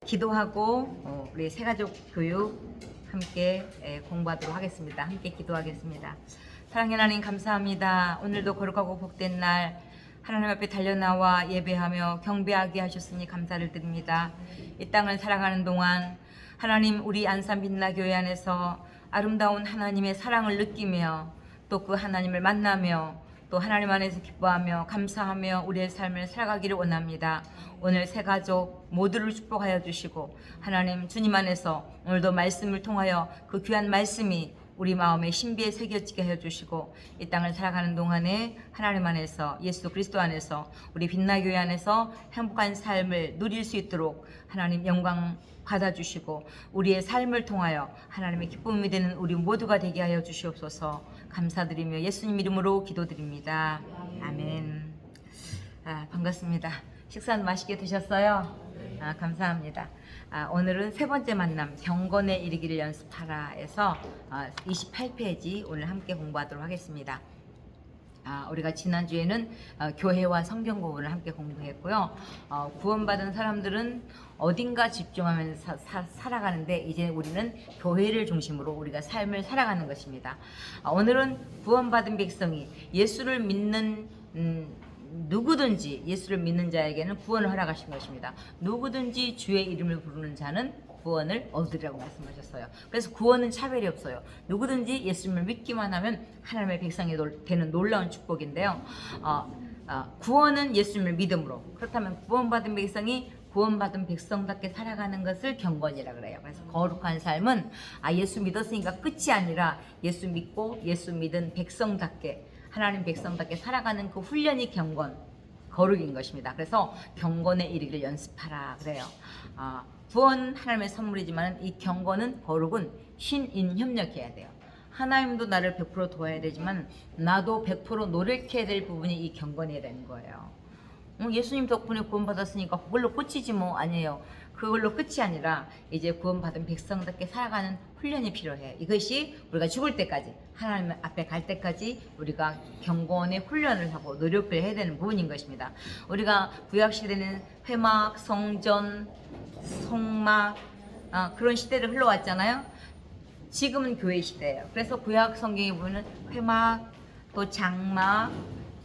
기도하고 우리 새가족 교육 함께 공부하도록 하겠습니다. 함께 기도하겠습니다. 사랑의 하나님 감사합니다. 오늘도 거룩하고 복된 날 하나님 앞에 달려나와 예배하며 경배하게 하셨으니 감사를 드립니다. 이 땅을 살아가는 동안 하나님 우리 안산 빛나교회 안에서 아름다운 하나님의 사랑을 느끼며 또 그 하나님을 만나며 또 하나님 안에서 기뻐하며 감사하며 우리의 삶을 살아가기를 원합니다. 오늘 새가족 모두를 축복하여 주시고 하나님 주님 안에서 오늘도 말씀을 통하여 그 귀한 말씀이 우리 마음에 신비에 새겨지게 하여 주시고 이 땅을 살아가는 동안에 하나님 안에서 예수 그리스도 안에서 우리 빛나교회 안에서 행복한 삶을 누릴 수 있도록 하나님 영광 받아주시고 우리의 삶을 통하여 하나님의 기쁨이 되는 우리 모두가 되게 하여 주시옵소서. 감사드리며 예수님 이름으로 기도드립니다. 아멘. 반갑습니다. 식사는 맛있게 드셨어요? 감사합니다. 오늘은 세 번째 만남 경건에 이르기를 연습하라에서 28페이지 오늘 함께 공부하도록 하겠습니다. 우리가 지난주에는 교회와 성경 부분을 함께 공부했고요. 구원받은 사람들은 어딘가 집중하면서 살아가는데 이제 우리는 교회를 중심으로 우리가 삶을 살아가는 것입니다. 오늘은 구원받은 백성이 예수를 믿는 누구든지 예수를 믿는 자에게는 구원을 허락하신 것입니다. 누구든지 주의 이름을 부르는 자는 구원을 얻으리라고 말씀하셨어요. 그래서 구원은 차별이 없어요. 누구든지 예수님을 믿기만 하면 하나님의 백성이 되는 놀라운 축복인데요. 구원은 예수님을 믿음으로. 그렇다면 구원받은 백성이 구원받은 백성답게 살아가는 것을 경건이라 그래요. 그래서 거룩한 삶은 예수 믿었으니까 끝이 아니라 예수 믿고 예수 믿은 백성답게 하나님 백성답게 살아가는 그 훈련이 경건, 거룩인 것입니다. 그래서 경건에 이르기를 연습하라 그래요. 구원 하나님의 선물이지만 이 경건은 거룩은 신인협력해야 돼요. 하나님도 나를 100% 도와야 되지만 나도 100% 노력해야 될 부분이 이 경건이라는 되는 거예요. 예수님 덕분에 구원받았으니까 그걸로 끝이지 뭐. 아니에요. 그걸로 끝이 아니라 이제 구원받은 백성답게 살아가는 훈련이 필요해요. 이것이 우리가 죽을 때까지 하나님 앞에 갈 때까지 우리가 경건의 훈련을 하고 노력을 해야 되는 부분인 것입니다. 우리가 구약시대는 회막, 성전, 성막 그런 시대를 흘러왔잖아요. 지금은 교회 시대예요. 그래서 구약 성경에 보면 회막, 또 장막,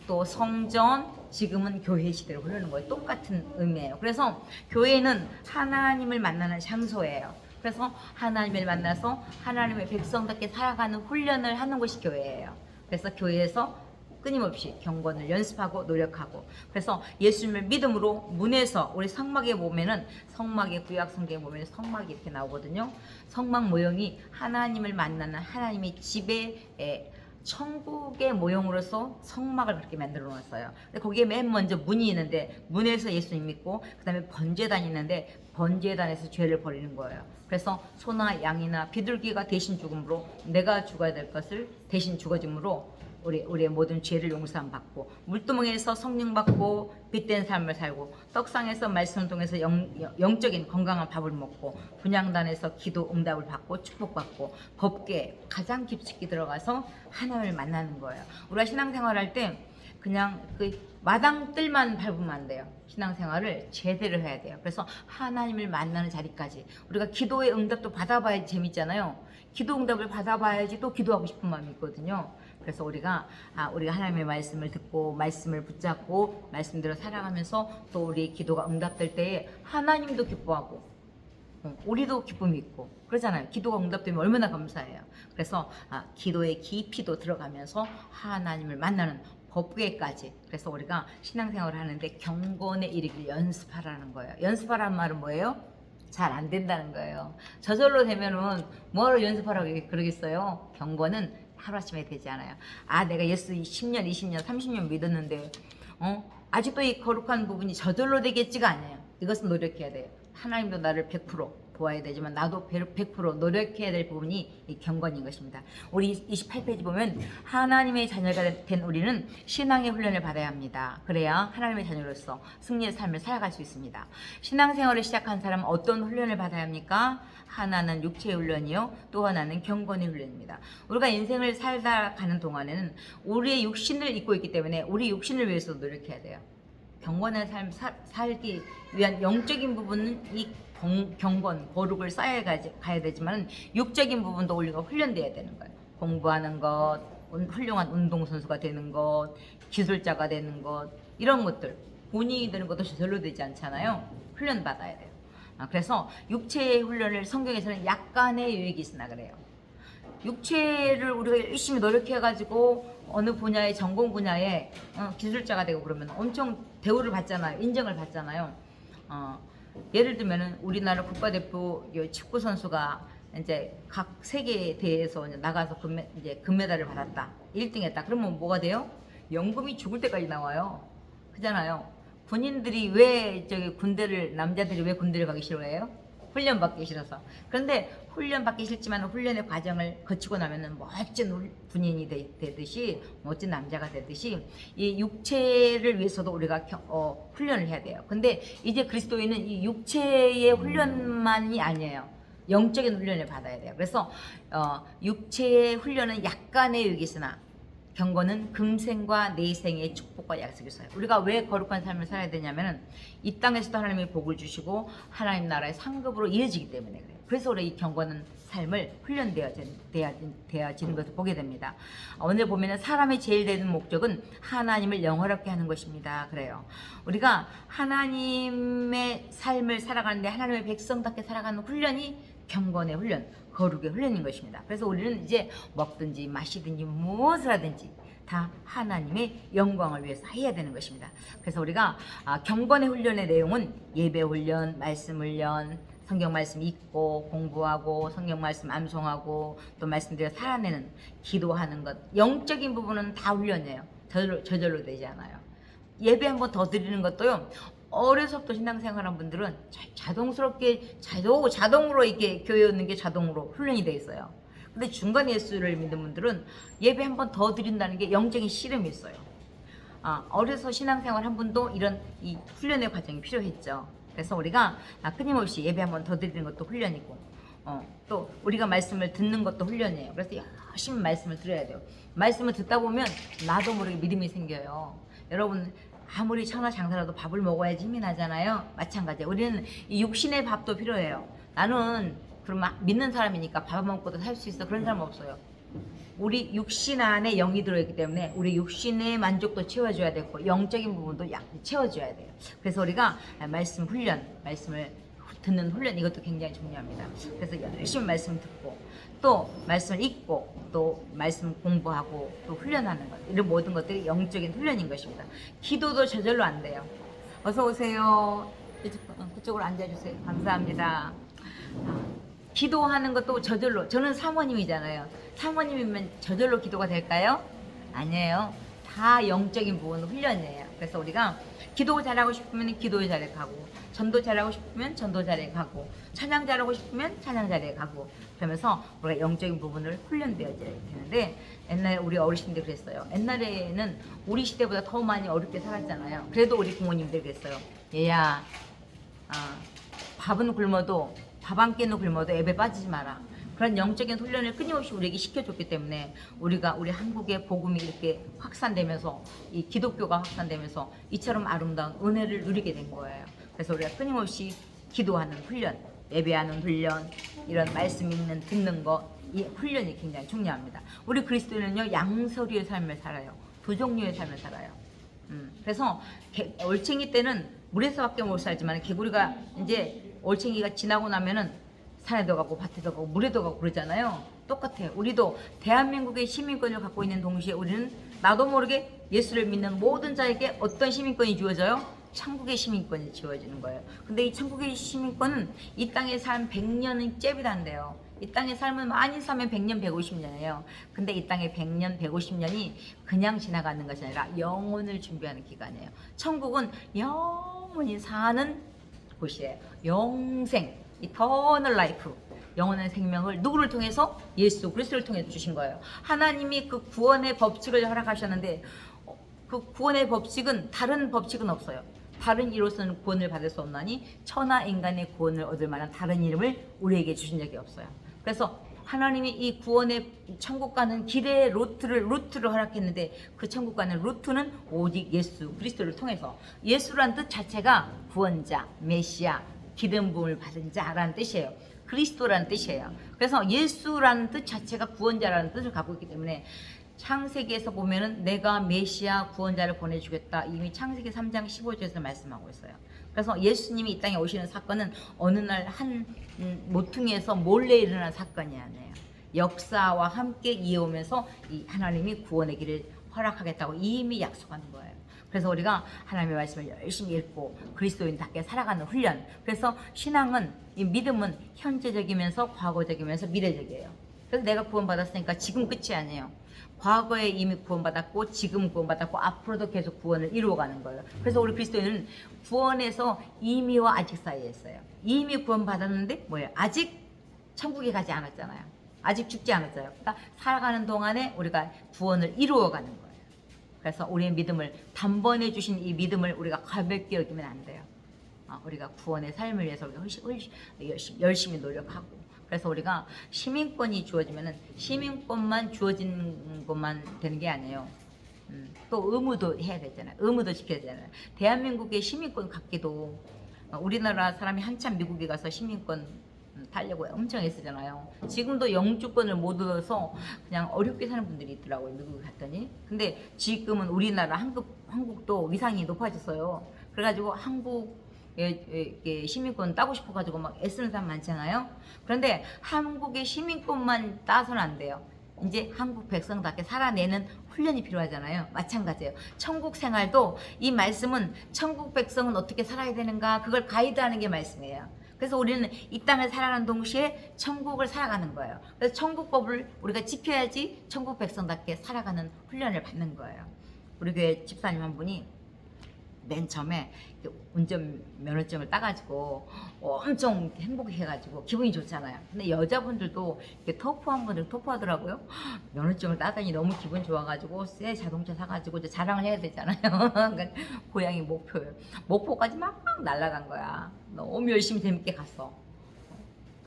또 성전, 지금은 교회 시대로 흐르는 거예요. 똑같은 의미예요. 그래서 교회는 하나님을 만나는 장소예요. 그래서 하나님을 만나서 하나님의 백성답게 살아가는 훈련을 하는 것이 교회예요. 그래서 교회에서 끊임없이 경건을 연습하고 노력하고, 그래서 예수님을 믿음으로 문에서 우리 성막에 보면은 성막의 구약 성경에 보면 성막이 이렇게 나오거든요. 성막 모형이 하나님을 만나는 하나님의 집에 천국의 모형으로서 성막을 그렇게 만들어 놨어요. 근데 거기에 맨 먼저 문이 있는데 문에서 예수님 믿고 그 다음에 번제단이 있는데 번제단에서 죄를 버리는 거예요. 그래서 소나 양이나 비둘기가 대신 죽음으로 내가 죽어야 될 것을 대신 죽어짐으로 우리의 모든 죄를 용서함 받고, 물두멍에서 성령 받고 빛된 삶을 살고, 떡상에서 말씀을 통해서 영적인 건강한 밥을 먹고, 분향단에서 기도 응답을 받고 축복받고, 법계 가장 깊숙이 들어가서 하나님을 만나는 거예요. 우리가 신앙생활할 때 그냥 그 마당뜰만 밟으면 안 돼요. 신앙생활을 제대로 해야 돼요. 그래서 하나님을 만나는 자리까지 우리가 기도의 응답도 받아봐야지 재밌잖아요. 기도 응답을 받아봐야지 또 기도하고 싶은 마음이 있거든요. 그래서 우리가 하나님의 말씀을 듣고 말씀을 붙잡고 말씀대로 살아가면서 또 우리의 기도가 응답될 때에 하나님도 기뻐하고 우리도 기쁨이 있고 그러잖아요. 기도가 응답되면 얼마나 감사해요. 그래서 기도의 깊이도 들어가면서 하나님을 만나는 법궤까지. 그래서 우리가 신앙생활을 하는데 경건에 이르기를 연습하라는 거예요. 연습하라는 말은 뭐예요? 잘 안 된다는 거예요. 저절로 되면은 뭐하러 연습하라고 그러겠어요? 경건은 하루아침에 되지 않아요. 내가 예수 10년, 20년, 30년 믿었는데 아직도 이 거룩한 부분이 저절로 되겠지가 않아요. 이것은 노력해야 돼요. 하나님도 나를 100% 도와야 되지만 나도 100% 노력해야 될 부분이 이 경건인 것입니다. 우리 28페이지 보면 하나님의 자녀가 된 우리는 신앙의 훈련을 받아야 합니다. 그래야 하나님의 자녀로서 승리의 삶을 살아갈 수 있습니다. 신앙생활을 시작한 사람은 어떤 훈련을 받아야 합니까? 하나는 육체의 훈련이요, 또 하나는 경건의 훈련입니다. 우리가 인생을 살다 가는 동안에는 우리의 육신을 입고 있기 때문에 우리 육신을 위해서 노력해야 돼요. 경건한 삶 살기 위한 영적인 부분은 이 경건, 거룩을 쌓여 가야 되지만 육적인 부분도 우리가 훈련돼야 되는 거예요. 공부하는 것, 훌륭한 운동선수가 되는 것, 기술자가 되는 것, 이런 것들 본인이 되는 것도 저절로 되지 않잖아요. 훈련받아야 돼요. 그래서 육체의 훈련을 성경에서는 약간의 유익이 있으나 그래요. 육체를 우리가 열심히 노력해가지고 어느 분야의 전공 분야에 기술자가 되고 그러면 엄청 대우를 받잖아요. 인정을 받잖아요. 예를 들면은 우리나라 국가대표 축구 선수가 이제 각 세계 대회에서 나가서 금메달을 받았다. 1등했다. 그러면 뭐가 돼요? 연금이 죽을 때까지 나와요. 그잖아요. 군인들이 왜 남자들이 왜 군대를 가기 싫어해요? 훈련 받기 싫어서. 그런데 훈련 받기 싫지만 훈련의 과정을 거치고 나면은 멋진 군인이 되듯이 멋진 남자가 되듯이 이 육체를 위해서도 우리가 훈련을 해야 돼요. 근데 이제 그리스도인은 이 육체의 훈련만이 아니에요. 영적인 훈련을 받아야 돼요. 그래서 육체의 훈련은 약간의 유익이 있으나 경건은 금생과 내생의 축복과 약속이 있어요. 우리가 왜 거룩한 삶을 살아야 되냐면은 이 땅에서도 하나님이 복을 주시고 하나님 나라의 상급으로 이어지기 때문에 그래요. 그래서 우리 이 경건은 삶을 훈련되어지는 것을 보게 됩니다. 오늘 보면은 사람의 제일 되는 목적은 하나님을 영화롭게 하는 것입니다. 그래요. 우리가 하나님의 삶을 살아가는데 하나님의 백성답게 살아가는 훈련이 경건의 훈련, 거룩의 훈련인 것입니다. 그래서 우리는 이제 먹든지 마시든지 무엇을 하든지 다 하나님의 영광을 위해서 해야 되는 것입니다. 그래서 우리가 경건의 훈련의 내용은 예배 훈련, 말씀 훈련, 성경 말씀 읽고 공부하고 성경 말씀 암송하고 또 말씀대로 살아내는 기도하는 것, 영적인 부분은 다 훈련이에요. 저절로 되지 않아요. 예배 한번 더 드리는 것도요. 어려서부터 신앙생활한 분들은 자동스럽게 자동으로 이렇게 교회 오는 게 자동으로 훈련이 돼 있어요. 근데 중간 예수를 믿는 분들은 예배 한 번 더 드린다는 게 영적인 씨름이 있어요. 어려서 신앙생활 한 분도 이런 이 훈련의 과정이 필요했죠. 그래서 우리가 끊임없이 예배 한 번 더 드리는 것도 훈련이고 또 우리가 말씀을 듣는 것도 훈련이에요. 그래서 열심히 말씀을 들어야 돼요. 말씀을 듣다 보면 나도 모르게 믿음이 생겨요. 여러분 아무리 천하장사라도 밥을 먹어야지 힘이 나잖아요. 마찬가지예요. 우리는 이 육신의 밥도 필요해요. 나는 그러면 믿는 사람이니까 밥 먹고도 살 수 있어. 그런 사람 없어요. 우리 육신 안에 영이 들어있기 때문에 우리 육신의 만족도 채워줘야 되고 영적인 부분도 채워줘야 돼요. 그래서 우리가 말씀 훈련, 말씀을 듣는 훈련 이것도 굉장히 중요합니다. 그래서 열심히 말씀 듣고 또 말씀을 읽고 또 말씀 공부하고 또 훈련하는 것 이런 모든 것들이 영적인 훈련인 것입니다. 기도도 저절로 안 돼요. 어서 오세요. 그쪽으로 앉아주세요. 감사합니다. 기도하는 것도 저절로. 저는 사모님이잖아요. 사모님이면 저절로 기도가 될까요? 아니에요. 다 영적인 부분 훈련이에요. 그래서 우리가 기도 잘하고 싶으면 기도 잘해 가고 전도 잘하고 싶으면 전도 잘해 가고 찬양 잘하고 싶으면 찬양 잘해 가고 그러면서 우리가 영적인 부분을 훈련되어야 되는데 옛날에 우리 어르신들 그랬어요. 옛날에는 우리 시대보다 더 많이 어렵게 살았잖아요. 그래도 우리 부모님들 그랬어요. 얘야 밥은 굶어도 밥 한 끼는 굶어도 앱에 빠지지 마라. 그런 영적인 훈련을 끊임없이 우리에게 시켜줬기 때문에 우리 한국의 복음이 이렇게 확산되면서 이 기독교가 확산되면서 이처럼 아름다운 은혜를 누리게 된 거예요. 그래서 우리가 끊임없이 기도하는 훈련, 예배하는 훈련, 이런 말씀 읽는 듣는 거, 이 훈련이 굉장히 중요합니다. 우리 그리스도인은요 양서류의 삶을 살아요. 두 종류의 삶을 살아요. 그래서 올챙이 때는 물에서밖에 못 살지만 개구리가 이제 올챙이가 지나고 나면은 산에도 가고 밭에도 가고 물에도 가고 그러잖아요. 똑같아요. 우리도 대한민국의 시민권을 갖고 있는 동시에 우리는 나도 모르게 예수를 믿는 모든 자에게 어떤 시민권이 주어져요? 천국의 시민권이 주어지는 거예요. 근데 이 천국의 시민권은 이 땅의 삶 100년은 잽이란데요. 이 땅의 삶은 많이 살면 100년, 150년이에요. 근데 이 땅의 100년, 150년이 그냥 지나가는 것이 아니라 영혼을 준비하는 기간이에요. 천국은 영원히 사는 곳이에요. 영생, 이터널 라이프, 영원한 생명을 누구를 통해서? 예수 그리스도를 통해서 주신 거예요. 하나님이 그 구원의 법칙을 허락하셨는데 그 구원의 법칙은 다른 법칙은 없어요. 다른 이로서는 구원을 받을 수 없나니 천하 인간의 구원을 얻을 만한 다른 이름을 우리에게 주신 적이 없어요. 그래서 하나님이 이 구원의 천국 가는 길의 루트를 허락했는데 그 천국 가는 루트는 오직 예수 그리스도를 통해서 예수란 뜻 자체가 구원자, 메시아, 기름 부음을 받은 자라는 뜻이에요. 그리스도라는 뜻이에요. 그래서 예수라는 뜻 자체가 구원자라는 뜻을 갖고 있기 때문에 창세기에서 보면은 내가 메시아 구원자를 보내주겠다. 이미 창세기 3장 15절에서 말씀하고 있어요. 그래서 예수님이 이 땅에 오시는 사건은 어느 날 한 모퉁이에서 몰래 일어난 사건이 아니에요. 역사와 함께 이어오면서 이 하나님이 구원의 길을 허락하겠다고 이미 약속하는 거예요. 그래서 우리가 하나님의 말씀을 열심히 읽고 그리스도인답게 살아가는 훈련. 그래서 신앙은, 이 믿음은 현재적이면서 과거적이면서 미래적이에요. 그래서 내가 구원받았으니까 지금 끝이 아니에요. 과거에 이미 구원받았고 지금 구원받았고 앞으로도 계속 구원을 이루어가는 거예요. 그래서 우리 그리스도인은 구원에서 이미와 아직 사이에 있어요. 이미 구원받았는데 뭐예요? 아직 천국에 가지 않았잖아요. 아직 죽지 않았어요. 그러니까 살아가는 동안에 우리가 구원을 이루어가는 거예요. 그래서 우리의 믿음을, 단번에 주신 이 믿음을 우리가 가볍게 여기면 안 돼요. 우리가 구원의 삶을 위해서 우리가 열심히 노력하고, 그래서 우리가 시민권이 주어지면은 시민권만 주어진 것만 되는 게 아니에요. 또 의무도 해야 되잖아요. 의무도 지켜야 되잖아요. 대한민국의 시민권 갖기도, 우리나라 사람이 한참 미국에 가서 시민권 달려고 엄청 애쓰잖아요. 지금도 영주권을 못 얻어서 그냥 어렵게 사는 분들이 있더라고요. 미국에 갔더니. 근데 지금은 우리나라 한국도 위상이 높아졌어요. 그래가지고 한국 시민권 따고 싶어가지고 막 애쓰는 사람 많잖아요. 그런데 한국의 시민권만 따서는 안 돼요. 이제 한국 백성답게 살아내는 훈련이 필요하잖아요. 마찬가지예요. 천국 생활도, 이 말씀은 천국 백성은 어떻게 살아야 되는가, 그걸 가이드하는 게 말씀이에요. 그래서 우리는 이 땅을 살아가는 동시에 천국을 살아가는 거예요. 그래서 천국법을 우리가 지켜야지 천국 백성답게 살아가는 훈련을 받는 거예요. 우리 교회 집사님 한 분이 맨 처음에 운전 면허증을 따가지고 엄청 행복해가지고 기분이 좋잖아요. 근데 여자분들도 터프한 분들 터프하더라고요. 면허증을 따더니 너무 기분 좋아가지고 새 자동차 사가지고 이제 자랑을 해야 되잖아요. 그러니까 고향이 목표예요. 목포까지 막 날아간 거야. 너무 열심히 재밌게 갔어.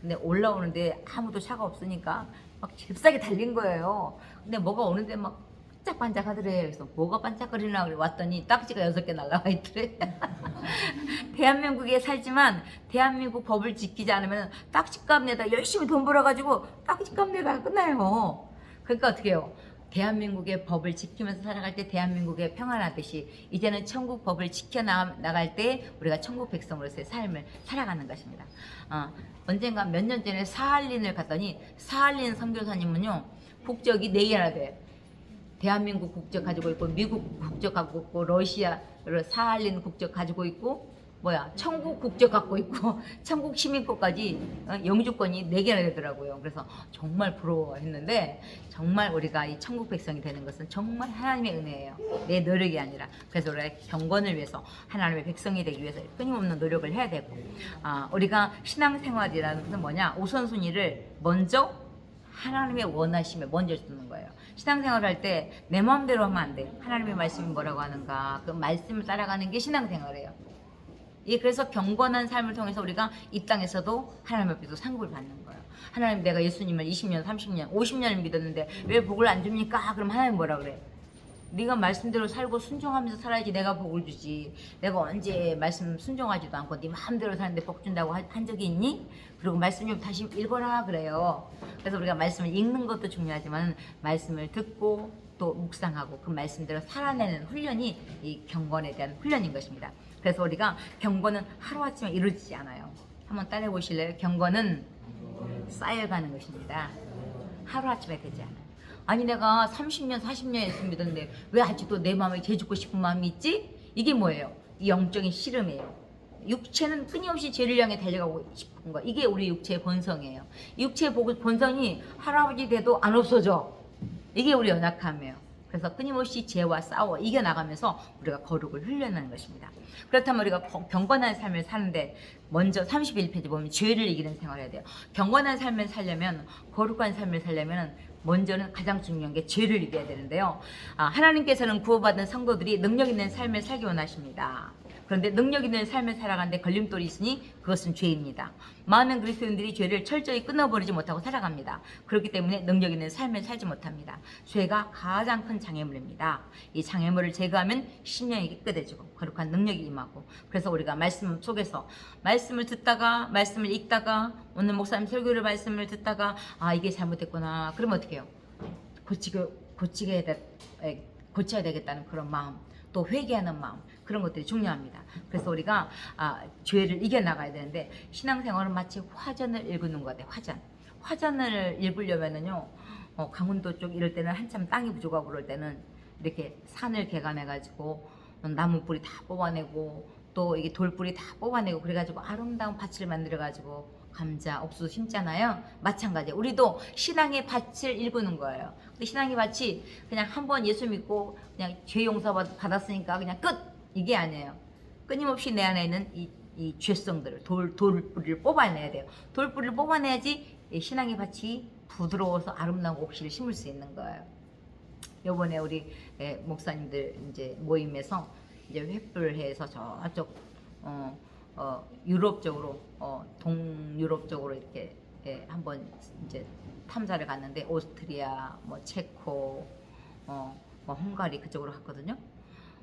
근데 올라오는데 아무도 차가 없으니까 막 잽싸게 달린 거예요. 근데 뭐가 오는데 막 반짝반짝하더래. 그래서 뭐가 반짝거리나 그래 왔더니 딱지가 6개 날라와 있더래. 대한민국에 살지만 대한민국 법을 지키지 않으면 딱지값 내다 열심히 돈 벌어가지고 딱지값 내다가 끝나요. 그러니까 어떻게 해요? 대한민국의 법을 지키면서 살아갈 때 대한민국의 평안하듯이 이제는 천국 법을 지켜나갈 때 우리가 천국 백성으로서의 삶을 살아가는 것입니다. 언젠가 몇 년 전에 사할린을 갔더니 사할린 선교사님은요, 국적이 4개나 돼요. 대한민국 국적 가지고 있고, 미국 국적 갖고 있고, 러시아 사할린 국적 가지고 있고, 천국 국적 갖고 있고, 천국 시민권까지 영주권이 4개나 되더라고요. 그래서 정말 부러워했는데, 정말 우리가 이 천국 백성이 되는 것은 정말 하나님의 은혜예요. 내 노력이 아니라. 그래서 우리가 경건을 위해서, 하나님의 백성이 되기 위해서 끊임없는 노력을 해야 되고, 우리가 신앙생활이라는 것은 뭐냐? 우선순위를 먼저 하나님의 원하심에 먼저 두는 거예요. 신앙생활을 할 때 내 마음대로 하면 안 돼요. 하나님의 말씀이 뭐라고 하는가, 그 말씀을 따라가는 게 신앙생활이에요. 그래서 경건한 삶을 통해서 우리가 이 땅에서도 하나님 앞에서 상급을 받는 거예요. 하나님, 내가 예수님을 20년, 30년, 50년을 믿었는데 왜 복을 안 줍니까? 그럼 하나님 뭐라 그래? 네가 말씀대로 살고 순종하면서 살아야지 내가 복을 주지. 내가 언제 말씀 순종하지도 않고 네 마음대로 사는데 복 준다고 한 적이 있니? 그리고 말씀 좀 다시 읽어라 그래요. 그래서 우리가 말씀을 읽는 것도 중요하지만 말씀을 듣고 또 묵상하고 그 말씀대로 살아내는 훈련이 이 경건에 대한 훈련인 것입니다. 그래서 우리가 경건은 하루아침에 이루어지지 않아요. 한번 따라해 보실래요? 경건은 쌓여가는 것입니다. 하루아침에 되지 않아요. 아니 내가 30년 40년 했으면 믿었는데 왜 아직도 내 마음에 죄짓고 싶은 마음이 있지? 이게 뭐예요? 이 영적인 씨름이에요. 육체는 끊임없이 죄를 향해 달려가고 싶은 거, 이게 우리 육체의 본성이에요. 육체의 본성이 할아버지 돼도 안 없어져. 이게 우리 연약함이에요. 그래서 끊임없이 죄와 싸워 이겨나가면서 우리가 거룩을 훈련하는 것입니다. 그렇다면 우리가 경건한 삶을 사는데 먼저 31페이지 보면 죄를 이기는 생활을 해야 돼요. 경건한 삶을 살려면, 거룩한 삶을 살려면 먼저는 가장 중요한 게 죄를 이겨야 되는데요. 하나님께서는 구원받은 성도들이 능력 있는 삶을 살기 원하십니다. 그런데 능력 있는 삶을 살아가는데 걸림돌이 있으니 그것은 죄입니다. 많은 그리스도인들이 죄를 철저히 끊어버리지 못하고 살아갑니다. 그렇기 때문에 능력 있는 삶을 살지 못합니다. 죄가 가장 큰 장애물입니다. 이 장애물을 제거하면 심령이 깨끗해지고 거룩한 능력이 임하고, 그래서 우리가 말씀 속에서 말씀을 듣다가 말씀을 읽다가 오늘 목사님 설교를 말씀을 듣다가 아 이게 잘못됐구나 그러면 어떻게 해요? 고쳐야 되겠다는 그런 마음, 또 회개하는 마음, 그런 것들이 중요합니다. 그래서 우리가 죄를 이겨나가야 되는데 신앙생활은 마치 화전을 일구는 것 같아요. 화전을 일구려면은요 강원도 쪽 이럴 때는 한참 땅이 부족하고 그럴 때는 이렇게 산을 개간해가지고 나무 뿌리 다 뽑아내고 또 이게 돌뿌리 다 뽑아내고 그래가지고 아름다운 밭을 만들어가지고 감자, 옥수수 심잖아요. 마찬가지예요. 우리도 신앙의 밭을 일구는 거예요. 근데 신앙의 밭이 그냥 한번 예수 믿고 그냥 죄 용서 받았으니까 그냥 끝! 이게 아니에요. 끊임없이 내 안에 있는 이 죄성들을 돌뿌리를 뽑아내야 돼요. 돌뿌리를 뽑아내야지 이 신앙의 밭이 부드러워서 아름다운 옥실을 심을 수 있는 거예요. 요번에 우리 목사님들 이제 모임에서 이제 횃불해서 저쪽 유럽 쪽으로 동유럽 쪽으로 이렇게 한번 이제 탐사를 갔는데 오스트리아, 뭐 체코, 뭐 헝가리 그쪽으로 갔거든요.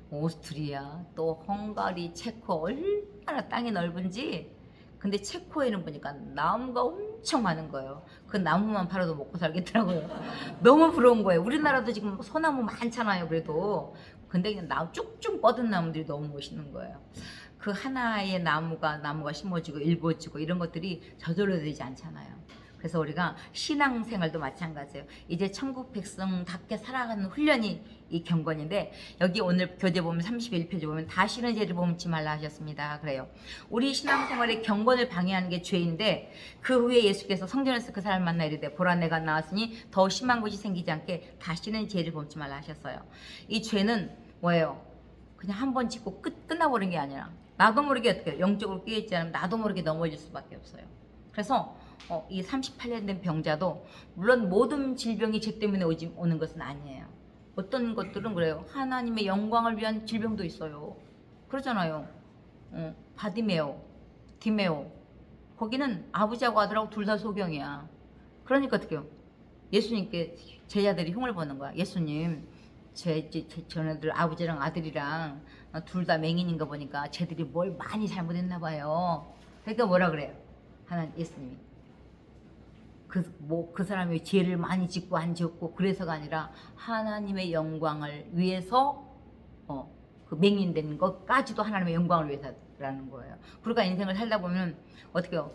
오스트리아, 또 헝가리, 체코 얼마나 땅이 넓은지. 근데 체코에는 보니까 나무가 엄청 많은 거예요. 그 나무만 팔아도 먹고 살겠더라고요. 너무 부러운 거예요. 우리나라도 지금 소나무 많잖아요. 그래도 근데 그냥 나무 쭉쭉 뻗은 나무들이 너무 멋있는 거예요. 그 하나의 나무가 심어지고 일궈지고 이런 것들이 저절로 되지 않잖아요. 그래서 우리가 신앙생활도 마찬가지예요. 이제 천국 백성답게 살아가는 훈련이 이 경건인데, 여기 오늘 교재 보면 31페이지 보면 다시는 죄를 범치 말라 하셨습니다. 그래요. 우리 신앙생활의 경건을 방해하는 게 죄인데, 그 후에 예수께서 성전에서 그 사람을 만나 이르되 보라 내가 나왔으니 더 심한 것이 생기지 않게 다시는 죄를 범치 말라 하셨어요. 이 죄는 뭐예요? 그냥 한 번 짓고 끝나버린 게 아니라 나도 모르게 어떻게 해요? 영적으로 깨어있지 않으면 나도 모르게 넘어질 수밖에 없어요. 그래서 이 38년 된 병자도 물론 모든 질병이 죄 때문에 오는 것은 아니에요. 어떤 것들은 그래요. 하나님의 영광을 위한 질병도 있어요. 그러잖아요. 바디메오, 디메오, 거기는 아버지하고 아들하고 둘 다 소경이야. 그러니까 어떻게 해요? 예수님께 제자들이 흉을 보는 거야. 예수님, 저네들 아버지랑 아들이랑 둘 다 맹인인 거 보니까 쟤들이 뭘 많이 잘못했나 봐요. 그러니까 뭐라 그래요? 예수님이 그 사람이 죄를 많이 짓고 안 지었고 그래서가 아니라 하나님의 영광을 위해서 그 맹인된 것까지도 하나님의 영광을 위해서라는 거예요. 그러니까 인생을 살다 보면 어떻게 해요?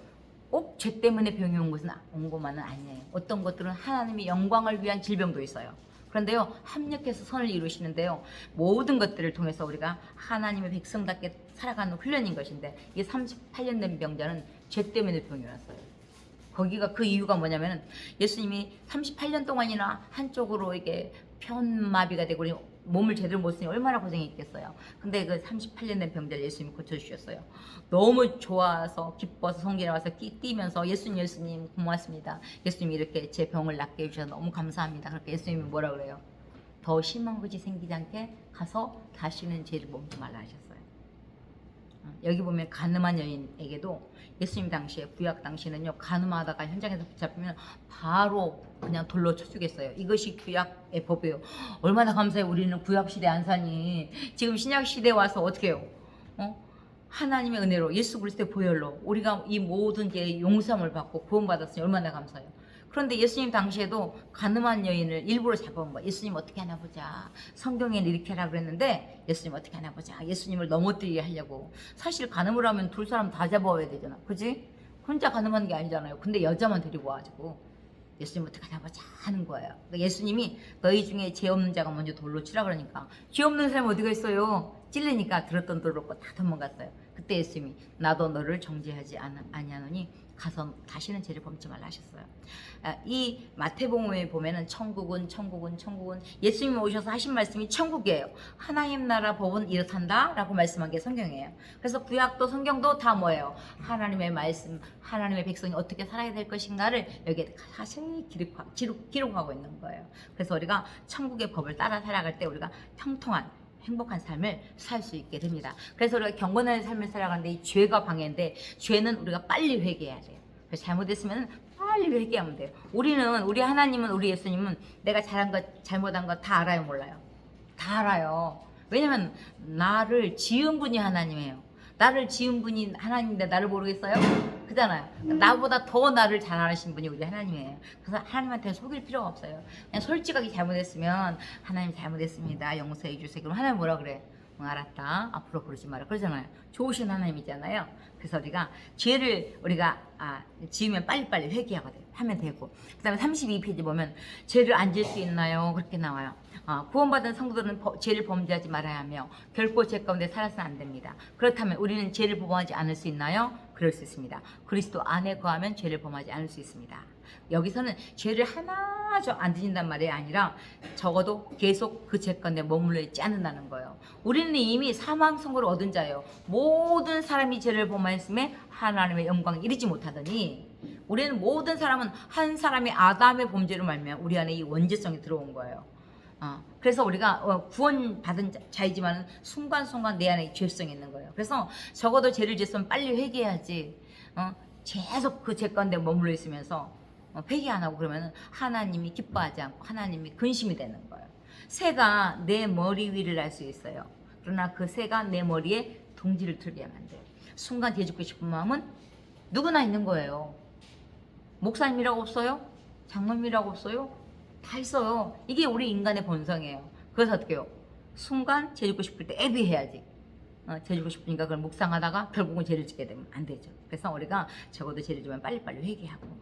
꼭 죄 때문에 병이 온 것만은 아니에요. 어떤 것들은 하나님의 영광을 위한 질병도 있어요. 그런데요, 합력해서 선을 이루시는데요, 모든 것들을 통해서 우리가 하나님의 백성답게 살아가는 훈련인 것인데, 이 38년 된 병자는 죄 때문에 병이 왔어요. 거기가 그 이유가 뭐냐면 예수님이 38년 동안이나 한쪽으로 이게 편마비가 되고 몸을 제대로 못 쓰니 얼마나 고생했겠어요. 근데 그 38년 된 병자를 예수님이 고쳐주셨어요. 너무 좋아서 기뻐서 성전에 와서 뛰면서 예수님 고맙습니다. 예수님이 이렇게 제 병을 낫게 해주셔서 너무 감사합니다. 그러니까 예수님이 뭐라 그래요? 더 심한 것이 생기지 않게 가서 다시는 죄를 범치 말라 하셨어요. 여기 보면 가늠한 여인에게도 예수님 당시에 구약 당시에는요, 가늠하다가 현장에서 붙잡히면 바로 그냥 돌로 쳐 죽였어요. 이것이 구약의 법이에요. 얼마나 감사해요. 우리는 구약 시대 안 사니 지금 신약 시대에 와서 어떻게 해요? 하나님의 은혜로 예수 그리스도의 보혈로 우리가 이 모든 죄의 용서함을 받고 구원받았으니 얼마나 감사해요. 그런데 예수님 당시에도 가늠한 여인을 일부러 잡아온 거야. 예수님 어떻게 하나 보자. 성경에는 이렇게 하라 그랬는데 예수님 어떻게 하나 보자. 예수님을 넘어뜨리게 하려고. 사실 가늠을 하면 둘 사람 다 잡아와야 되잖아. 그지? 혼자 가늠하는 게 아니잖아요. 근데 여자만 데리고 와가지고 예수님 어떻게 하나 보자 하는 거예요. 그러니까 예수님이 너희 중에 죄 없는 자가 먼저 돌로 치라 그러니까 죄 없는 사람이 어디가 있어요? 찔리니까 들었던 돌로 다 도망갔어요. 그때 예수님이 나도 너를 정죄하지 아니하노니 가서 다시는 죄를 범치 말라 하셨어요. 이 마태복음에 보면은 천국은 예수님이 오셔서 하신 말씀이 천국이에요. 하나님 나라 법은 이렇단다 라고 말씀한 게 성경이에요. 그래서 구약도 성경도 다 뭐예요? 하나님의 말씀, 하나님의 백성이 어떻게 살아야 될 것인가를 여기에 자세히 기록하고 있는 거예요. 그래서 우리가 천국의 법을 따라 살아갈 때 우리가 형통한 행복한 삶을 살 수 있게 됩니다. 그래서 우리가 경건한 삶을 살아가는데 이 죄가 방해인데 죄는 우리가 빨리 회개해야 돼요. 그래서 잘못했으면 빨리 회개하면 돼요. 우리 하나님은, 우리 예수님은 내가 잘한 것, 잘못한 것 다 알아요, 몰라요? 다 알아요. 왜냐면 나를 지은 분이 하나님이에요. 나를 지은 분이 하나님인데 나를 모르겠어요? 그잖아요. 나보다 더 나를 잘 아시는 분이 우리 하나님이에요. 그래서 하나님한테 속일 필요가 없어요. 그냥 솔직하게 잘못했으면 하나님 잘못했습니다, 용서해 주세요. 그럼 하나님 뭐라 그래? 응, 알았다, 앞으로 그러지 마라 그러잖아요. 좋으신 하나님이잖아요. 그래서 우리가 죄를 지으면 빨리빨리 회개하거든요. 하면 되고. 그 다음에 32페이지 보면 죄를 안 지을 수 있나요? 그렇게 나와요. 구원받은 성도들은 죄를 범죄하지 말아야 하며 결코 죄 가운데 살아서는 안 됩니다. 그렇다면 우리는 죄를 범하지 않을 수 있나요? 그럴 수 있습니다. 그리스도 안에 거하면 죄를 범하지 않을 수 있습니다. 여기서는 죄를 하나도 안 지진단 말이 아니라 적어도 계속 그 죄 가운데 머물러 있지 않는다는 거예요. 우리는 이미 사망 선고를 얻은 자예요. 모든 사람이 죄를 범하였음에 하나님의 영광에 이르지 못하더니, 우리는 모든 사람은 한 사람이 아담의 범죄로 말미암아 우리 안에 이 원죄성이 들어온 거예요. 그래서 우리가 구원받은 자이지만 순간순간 내 안에 죄성이 있는 거예요. 그래서 적어도 죄를 지었으면 빨리 회개해야지. 계속 그 죄 가운데 머물러 있으면서 회개 안 하고 그러면 하나님이 기뻐하지 않고 하나님이 근심이 되는 거예요. 새가 내 머리 위를 날 수 있어요. 그러나 그 새가 내 머리에 둥지를 틀게 하면 안 돼요. 순간 대죽고 싶은 마음은 누구나 있는 거예요. 목사님이라고 없어요? 장로님이라고 없어요? 다 있어요. 이게 우리 인간의 본성이에요. 그래서 어떻게 해요? 순간 죄 짓고 싶을 때 애비해야지. 죄 짓고 싶으니까 그걸 묵상하다가 결국은 죄를 짓게 되면 안 되죠. 그래서 우리가 적어도 죄를 지면 빨리빨리 회개하고,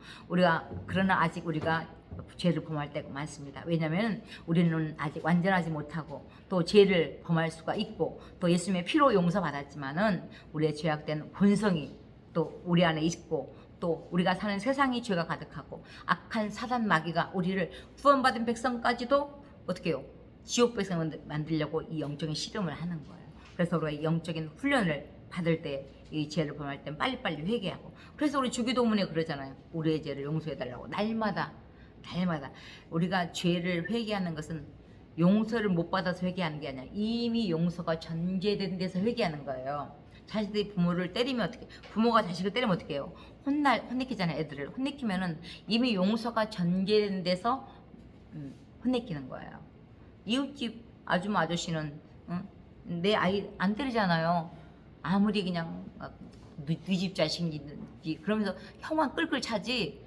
그러나 아직 우리가 죄를 범할 때가 많습니다. 왜냐하면 우리는 아직 완전하지 못하고 또 죄를 범할 수가 있고 또 예수님의 피로 용서받았지만은 우리의 죄악된 본성이 또 우리 안에 있고 또 우리가 사는 세상이 죄가 가득하고 악한 사단 마귀가 우리를 구원받은 백성까지도 어떻게 해요? 지옥 백성 만들려고 이 영적인 실험을 하는 거예요. 그래서 우리가 이 영적인 훈련을 받을 때 이 죄를 범할 땐 빨리빨리 회개하고, 그래서 우리 주기도문에 그러잖아요. 우리의 죄를 용서해달라고 날마다 우리가 죄를 회개하는 것은 용서를 못 받아서 회개하는 게 아니라 이미 용서가 전제된 데서 회개하는 거예요. 자식들이 부모를 때리면 어떻게, 부모가 자식을 때리면 어떻게 해요? 혼내키잖아요. 애들을 혼내키면은 이미 용서가 전제된 데서 혼내키는 거예요. 이웃집 아줌마 아저씨는 내 아이 안 때리잖아요. 아무리 그냥 네 집 자식인지 그러면서 혀만 끌끌 차지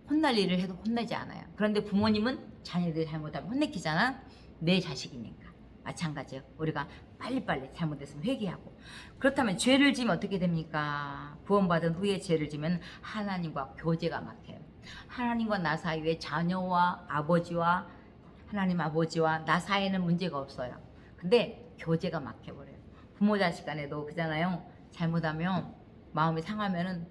혼날 일을 해도 혼내지 않아요. 그런데 부모님은 자녀들이 잘못하면 혼내키잖아. 내 자식이니까. 마찬가지예요. 우리가 빨리빨리 잘못했으면 회개하고. 그렇다면 죄를 지면 어떻게 됩니까? 구원받은 후에 죄를 지면 하나님과 교제가 막혀요. 하나님과 나 사이에 자녀와 아버지와 하나님 아버지와 나 사이에는 문제가 없어요. 근데 교제가 막혀버려요. 부모 자식 간에도 그잖아요. 잘못하면 마음이 상하면은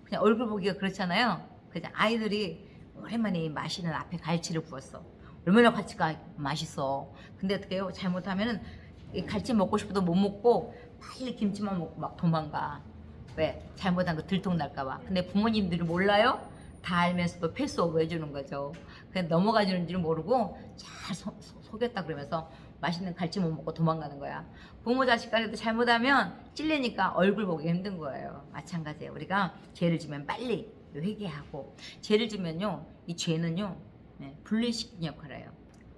그냥 얼굴 보기가 그렇잖아요. 그냥 아이들이 오랜만에 맛있는 앞에 갈치를 구웠어. 얼마나 갈치가 맛있어. 근데 어떻게 해요? 잘못하면은 이 갈치 먹고 싶어도 못 먹고 빨리 김치만 먹고 막 도망가. 왜? 잘못한 거 들통날까봐. 근데 부모님들이 몰라요? 다 알면서도 패스오버 해주는 거죠. 그냥 넘어가 주는 줄 모르고 잘 속였다 그러면서 맛있는 갈치 못 먹고 도망가는 거야. 부모 자식 간에도 잘못하면 찔리니까 얼굴 보기 힘든 거예요. 마찬가지예요. 우리가 죄를 지면 빨리 회개하고, 죄를 지면요, 이 죄는요, 분리시키는 역할을 해요.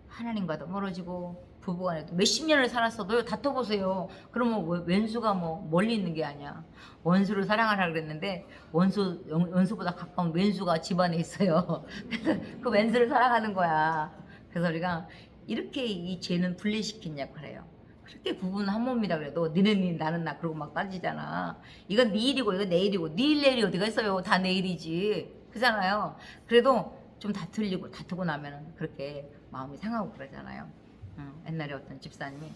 하나님과도 멀어지고 부부간에도 몇십 년을 살았어도요, 다퉈보세요. 그러면 왼수가 뭐 멀리 있는 게 아니야. 원수를 사랑하라 그랬는데 원수보다 가까운 왼수가 집안에 있어요. 그래서 그 왼수를 사랑하는 거야. 그래서 우리가 이렇게 이 죄는 분리시키는 역할을 해요. 그렇게 부부는 한 몸이라 그래도 너는 니 나는 나 그러고 막 따지잖아. 이건 네 일이고 이건 내 일이고 네 일 내일이 어디가 있어요. 다 내 일이지. 그잖아요. 그래도 좀 다투고 나면은 그렇게 마음이 상하고 그러잖아요. 옛날에 어떤 집사님이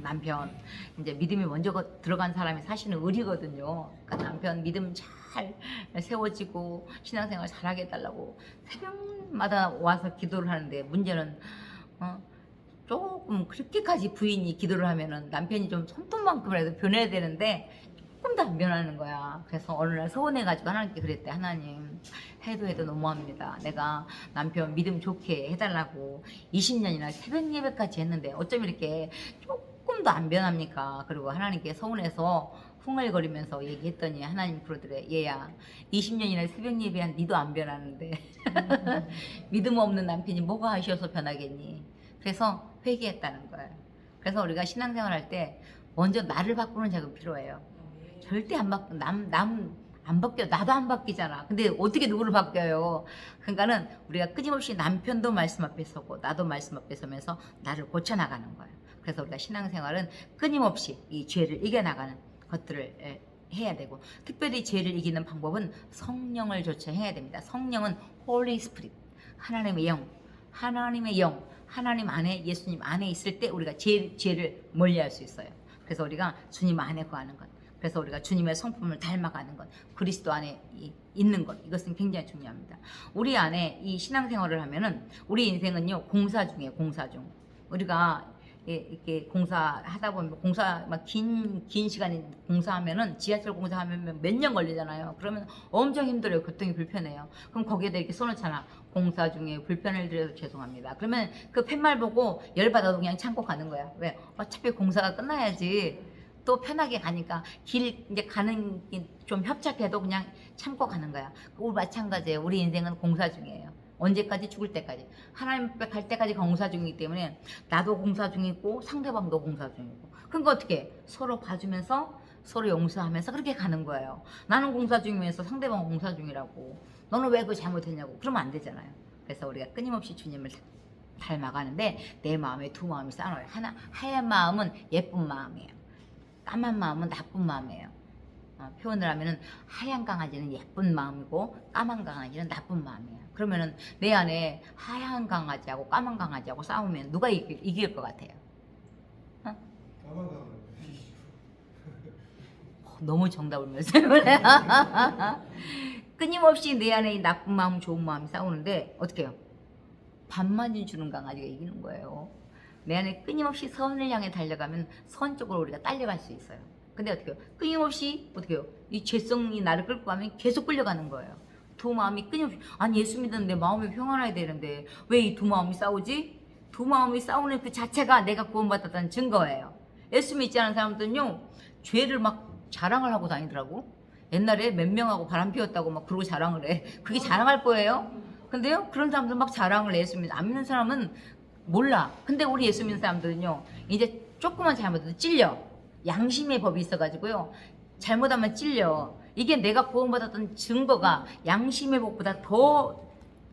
남편 이제 믿음이 먼저 들어간 사람이 사실은 을이거든요. 그러니까 남편 믿음 잘 세워지고 신앙생활 잘하게 해달라고 새벽마다 와서 기도를 하는데, 문제는 조금 그렇게까지 부인이 기도를 하면은 남편이 좀 손톱만큼이라도 변해야 되는데 조금 더 안 변하는 거야. 그래서 어느 날 서운해가지고 하나님께 그랬대. 하나님, 해도 너무합니다. 내가 남편 믿음 좋게 해달라고 20년이나 새벽 예배까지 했는데 어쩜 이렇게 조금도 안 변합니까? 그리고 하나님께 서운해서 흥얼거리면서 얘기했더니 하나님 그러더래. 얘야 20년이나 새벽 예배한 니도 안 변하는데 믿음 없는 남편이 뭐가 하셔서 변하겠니? 그래서 회개했다는 거예요. 그래서 우리가 신앙생활 할 때 먼저 나를 바꾸는 작업이 필요해요. 절대 안 바꾸, 안 바뀌어. 나도 안 바뀌잖아. 근데 어떻게 누구를 바뀌어요? 그러니까는 우리가 끊임없이 남편도 말씀 앞에 서고 나도 말씀 앞에 서면서 나를 고쳐나가는 거예요. 그래서 우리가 신앙생활은 끊임없이 이 죄를 이겨나가는 것들을 해야 되고, 특별히 죄를 이기는 방법은 성령을 조차해야 됩니다. 성령은 Holy Spirit, 하나님의 영, 하나님 안에, 예수님 안에 있을 때 우리가 죄를 멀리할 수 있어요. 그래서 우리가 주님 안에 거하는 것, 그래서 우리가 주님의 성품을 닮아가는 것, 그리스도 안에 있는 것, 이것은 굉장히 중요합니다. 우리 안에 이 신앙생활을 하면은 우리 인생은요 공사 중이에요. 공사 중. 우리가 이렇게 공사하다 보면 막 긴 시간이 공사하면은 지하철 공사하면 몇 년 걸리잖아요. 그러면 엄청 힘들어요. 교통이 불편해요. 그럼 거기에다 이렇게 써놓잖아. 공사 중에 불편을 드려서 죄송합니다. 그러면 그 팻말 보고 열받아도 그냥 참고 가는 거야. 왜? 어차피 공사가 끝나야지. 또 편하게 가니까 길 이제 가는 게 좀 협착해도 그냥 참고 가는 거야. 우리 마찬가지예요. 우리 인생은 공사 중이에요. 언제까지? 죽을 때까지. 하나님 앞에 갈 때까지 공사 중이기 때문에 나도 공사 중이고 상대방도 공사 중이고. 그러니까 어떻게? 서로 봐주면서 서로 용서하면서 그렇게 가는 거예요. 나는 공사 중이면서 상대방은 공사 중이라고. 너는 왜 그거 잘못했냐고. 그러면 안 되잖아요. 그래서 우리가 끊임없이 주님을 닮아가는데 내 마음에 두 마음이 쌓여요. 하얀 마음은 예쁜 마음이에요. 까만 마음은 나쁜 마음이에요. 표현을 하면은 하얀 강아지는 예쁜 마음이고 까만 강아지는 나쁜 마음이에요. 그러면은 내 안에 하얀 강아지하고 까만 강아지하고 싸우면 누가 이길 것 같아요? 까만 강아지. 너무 정답을 말씀해. 끊임없이 내 안에 이 나쁜 마음, 좋은 마음이 싸우는데 어떻게 해요? 밥만 주는 강아지가 이기는 거예요. 내 안에 끊임없이 선을 향해 달려가면 선 쪽으로 우리가 딸려갈 수 있어요. 근데 어떻게 해요? 끊임없이 어떻게 해요? 이 죄성이 나를 끌고 가면 계속 끌려가는 거예요. 두 마음이 끊임없이, 아니 예수 믿었는데 마음이 평안해야 되는데 왜 이 두 마음이 싸우지? 두 마음이 싸우는 그 자체가 내가 구원받았다는 증거예요. 예수 믿지 않은 사람들은요 죄를 막 자랑을 하고 다니더라고. 옛날에 몇 명하고 바람 피웠다고 막 그러고 자랑을 해. 그게 자랑할 거예요? 근데요 그런 사람들 막 자랑을 해. 예수 믿는 안 믿는 사람은 몰라. 근데 우리 예수 믿는 사람들은요 이제 조금만 잘못해도 찔려. 양심의 법이 있어가지고요 잘못하면 찔려. 이게 내가 구원받았던 증거가 양심의 법보다 더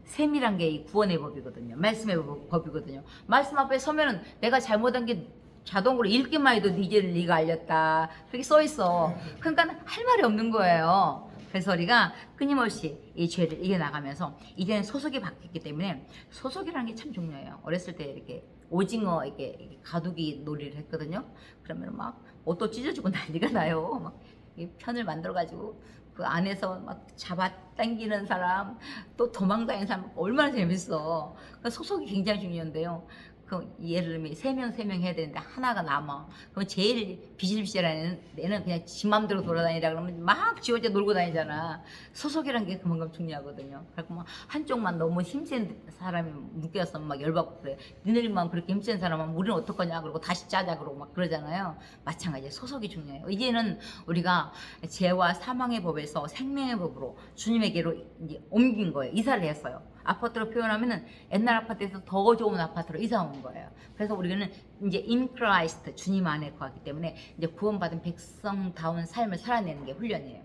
세밀한 게 이 구원의 법이거든요. 말씀의 법이거든요. 말씀 앞에 서면은 내가 잘못한 게 자동으로 읽기만 해도 네 죄를 네가 알렸다 그렇게 써 있어. 그러니까 할 말이 없는 거예요. 그래서 우리가 끊임없이 이 죄를 이겨나가면서 이제는 소속이 바뀌었기 때문에 소속이라는 게 참 중요해요. 어렸을 때 이렇게 오징어 이렇게 가두기 놀이를 했거든요. 그러면 막 옷도 찢어지고 난리가 나요. 막 이 편을 만들어가지고 그 안에서 막 잡아 당기는 사람 또 도망다니는 사람 얼마나 재밌어. 그 소속이 굉장히 중요한데요. 그 예를 들면 세 명 해야 되는데 하나가 남아. 그럼 제일 비실비실한 애는 그냥 지 맘대로 돌아다니라 그러면 막 지 혼자 놀고 다니잖아. 소속이란 게 그만큼 중요하거든요. 그래서 막 한쪽만 너무 힘센 사람이 묶여서 막 열받고 그래. 니네들만 그렇게 힘센 사람은 우리는 어떡하냐 그러고 다시 짜자 그러고 막 그러잖아요. 마찬가지로 소속이 중요해요. 이제는 우리가 죄와 사망의 법에서 생명의 법으로 주님에게로 이제 옮긴 거예요. 이사를 했어요. 아파트로 표현하면은 옛날 아파트에서 더 좋은 아파트로 이사 온 거예요. 그래서 우리는 이제 in Christ 주님 안에 거하기 때문에 이제 구원받은 백성다운 삶을 살아내는 게 훈련이에요.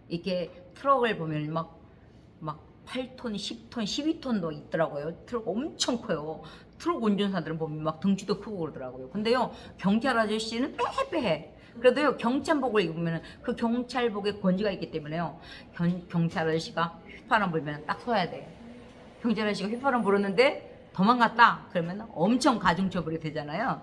이렇게 트럭을 보면 막 8톤, 10톤, 12톤도 있더라고요. 트럭 엄청 커요. 트럭 운전사들은 보면 막 덩치도 크고 그러더라고요. 근데요 경찰 아저씨는 빼빼해. 그래도요 경찰복을 입으면 그 경찰복에 권지가 있기 때문에요 경찰 아저씨가 휘파람 불면 딱 서야 돼. 경찰 아저씨가 휘파람 불었는데 도망갔다 그러면 엄청 가중처벌이 되잖아요.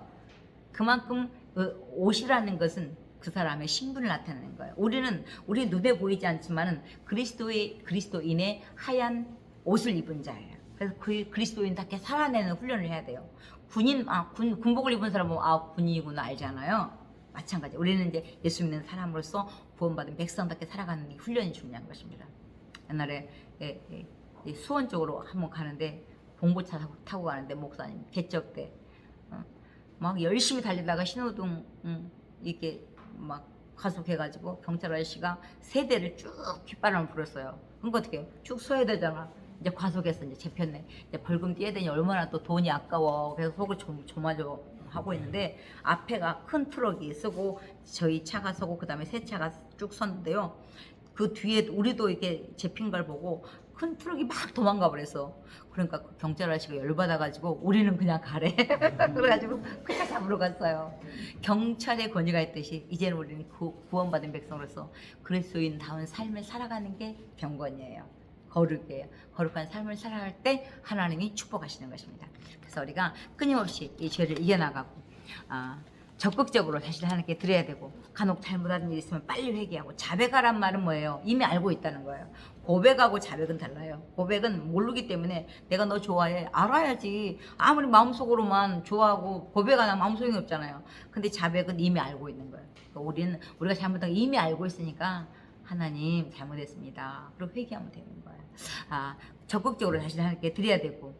그만큼 그 옷이라는 것은 그 사람의 신분을 나타내는 거예요. 우리 눈에 보이지 않지만은 그리스도인의 하얀 옷을 입은 자예요. 그래서 그 그리스도인답게 살아내는 훈련을 해야 돼요. 군복을 입은 사람은 군인이구나 알잖아요. 마찬가지. 우리는 이제 예수 믿는 사람으로서 구원받은 백성답게 살아가는 이 훈련이 중요한 것입니다. 옛날에 수원 쪽으로 한번 가는데 봉고차 타고 가는데 목사님 개척 때 막 열심히 달리다가 신호등 이렇게 막 가속해가지고 경찰 아저씨가 세 대를 쭉 뒷바람을 불었어요. 그럼 어떻게 해요? 쭉 서야 되잖아. 이제 과속해서 이제 잡혔네. 이제 벌금 떼야 되니 얼마나 또 돈이 아까워. 그래서 속을 조마조 하고 있는데 앞에가 큰 트럭이 쓰고 저희 차가 서고 그다음에 새 차가 쭉 섰는데요. 그 뒤에 우리도 이렇게 잡힌 걸 보고 큰 트럭이 막 도망가 버렸어. 그러니까 그 경찰 아저씨가 열받아가지고 우리는 그냥 가래. 그래가지고 그냥 잡으러 갔어요. 경찰의 권위가 있듯이 이제는 우리는 구원받은 백성으로서 그리스도인다운 삶을 살아가는 게 경건이에요. 거룩이에요. 거룩한 삶을 살아갈 때 하나님이 축복하시는 것입니다. 그래서 우리가 끊임없이 이 죄를 이겨나가고 적극적으로 사실 하나님께 드려야 되고 간혹 잘못한 일이 있으면 빨리 회개하고 자백하란 말은 뭐예요? 이미 알고 있다는 거예요. 고백하고 자백은 달라요. 고백은 모르기 때문에 내가 너 좋아해 알아야지. 아무리 마음속으로만 좋아하고 고백 안 하면 아무 소용이 없잖아요. 근데 자백은 이미 알고 있는 거예요. 그러니까 우리가 잘못한 거 이미 알고 있으니까 하나님 잘못했습니다. 그리고 회개하면 되는 거예요. 적극적으로 사실 하나님께 드려야 되고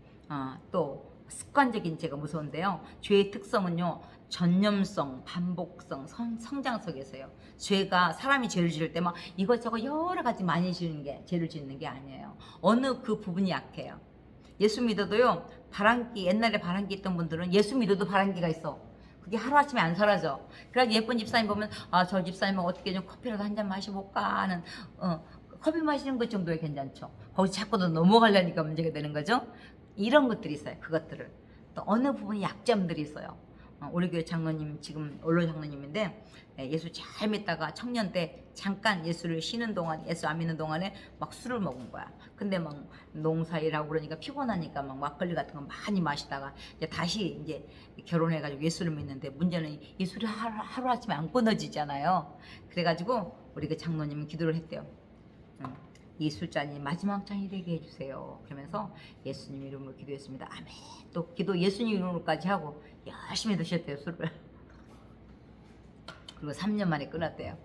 또 습관적인 죄가 무서운데요. 죄의 특성은요. 전념성, 반복성, 성장성에서요. 죄가 사람이 죄를 지을 때 막 이것저것 여러 가지 많이 지는 게 죄를 짓는 게 아니에요. 어느 그 부분이 약해요. 예수 믿어도요. 바람기 옛날에 바람기 있던 분들은 예수 믿어도 바람기가 있어. 그게 하루아침에 안 사라져. 그래서 예쁜 집사님 보면 저 집사님은 어떻게 좀 커피라도 한 잔 마셔볼까 하는 커피 마시는 것 정도에 괜찮죠. 거기 자꾸 더 넘어가려니까 문제가 되는 거죠. 이런 것들이 있어요. 그것들을. 또 어느 부분이 약점들이 있어요. 우리 교회 장로님 지금 원로 장로님인데 예수 잘 믿다가 청년 때 잠깐 예수를 쉬는 동안 예수 안 믿는 동안에 막 술을 먹은 거야. 근데 막 농사일하고 그러니까 피곤하니까 막 막걸리 같은 거 많이 마시다가 이제 다시 이제 결혼해가지고 예수를 믿는데 문제는 이 술이 하루아침에 안 끊어지잖아요. 그래가지고 우리 그 장로님이 기도를 했대요. 이 술잔이 마지막 잔이 되게 해주세요. 그러면서 예수님 이름으로 기도했습니다. 아멘. 또 기도 예수님 이름으로까지 하고 열심히 드셨대요, 술을. 그리고 3년 만에 끊었대요.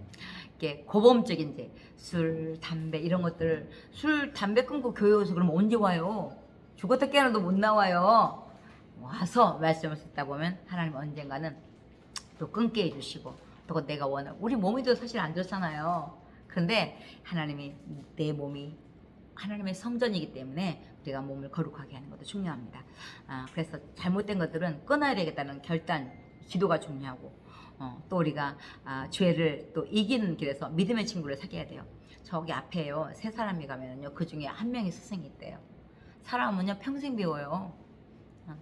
이게 고범적인 죄, 술, 담배 이런 것들 술, 담배 끊고 교회 오서 그러면 언제 와요? 죽었다 깨어나도 못 나와요. 와서 말씀을 듣다 보면 하나님 언젠가는 또 끊게 해주시고 또 내가 원하는 우리 몸이 또 사실 안 좋잖아요. 그런데 하나님이 내 몸이 하나님의 성전이기 때문에 우리가 몸을 거룩하게 하는 것도 중요합니다. 그래서 잘못된 것들은 끊어야 되겠다는 결단, 기도가 중요하고 또 우리가 죄를 또 이기는 길에서 믿음의 친구를 사귀어야 돼요. 저기 앞에요 세 사람이 가면요 그 중에 한 명이 스승이 있대요. 사람은요 평생 배워요.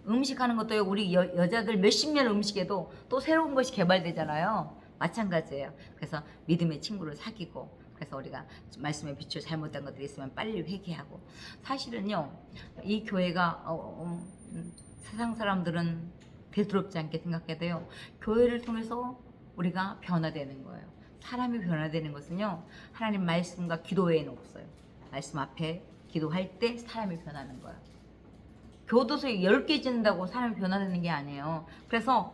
음식하는 것도요 우리 여자들 몇십 년 음식에도 또 새로운 것이 개발되잖아요. 마찬가지예요. 그래서 믿음의 친구를 사귀고 그래서 우리가 말씀에 비추어 잘못된 것들이 있으면 빨리 회개하고 사실은요 이 교회가 세상 사람들은 대수롭지 않게 생각해도요 교회를 통해서 우리가 변화되는 거예요. 사람이 변화되는 것은요 하나님 말씀과 기도 외에는 없어요. 말씀 앞에 기도할 때 사람이 변하는 거예요. 교도소 10개 짓는다고 사람이 변화되는 게 아니에요. 그래서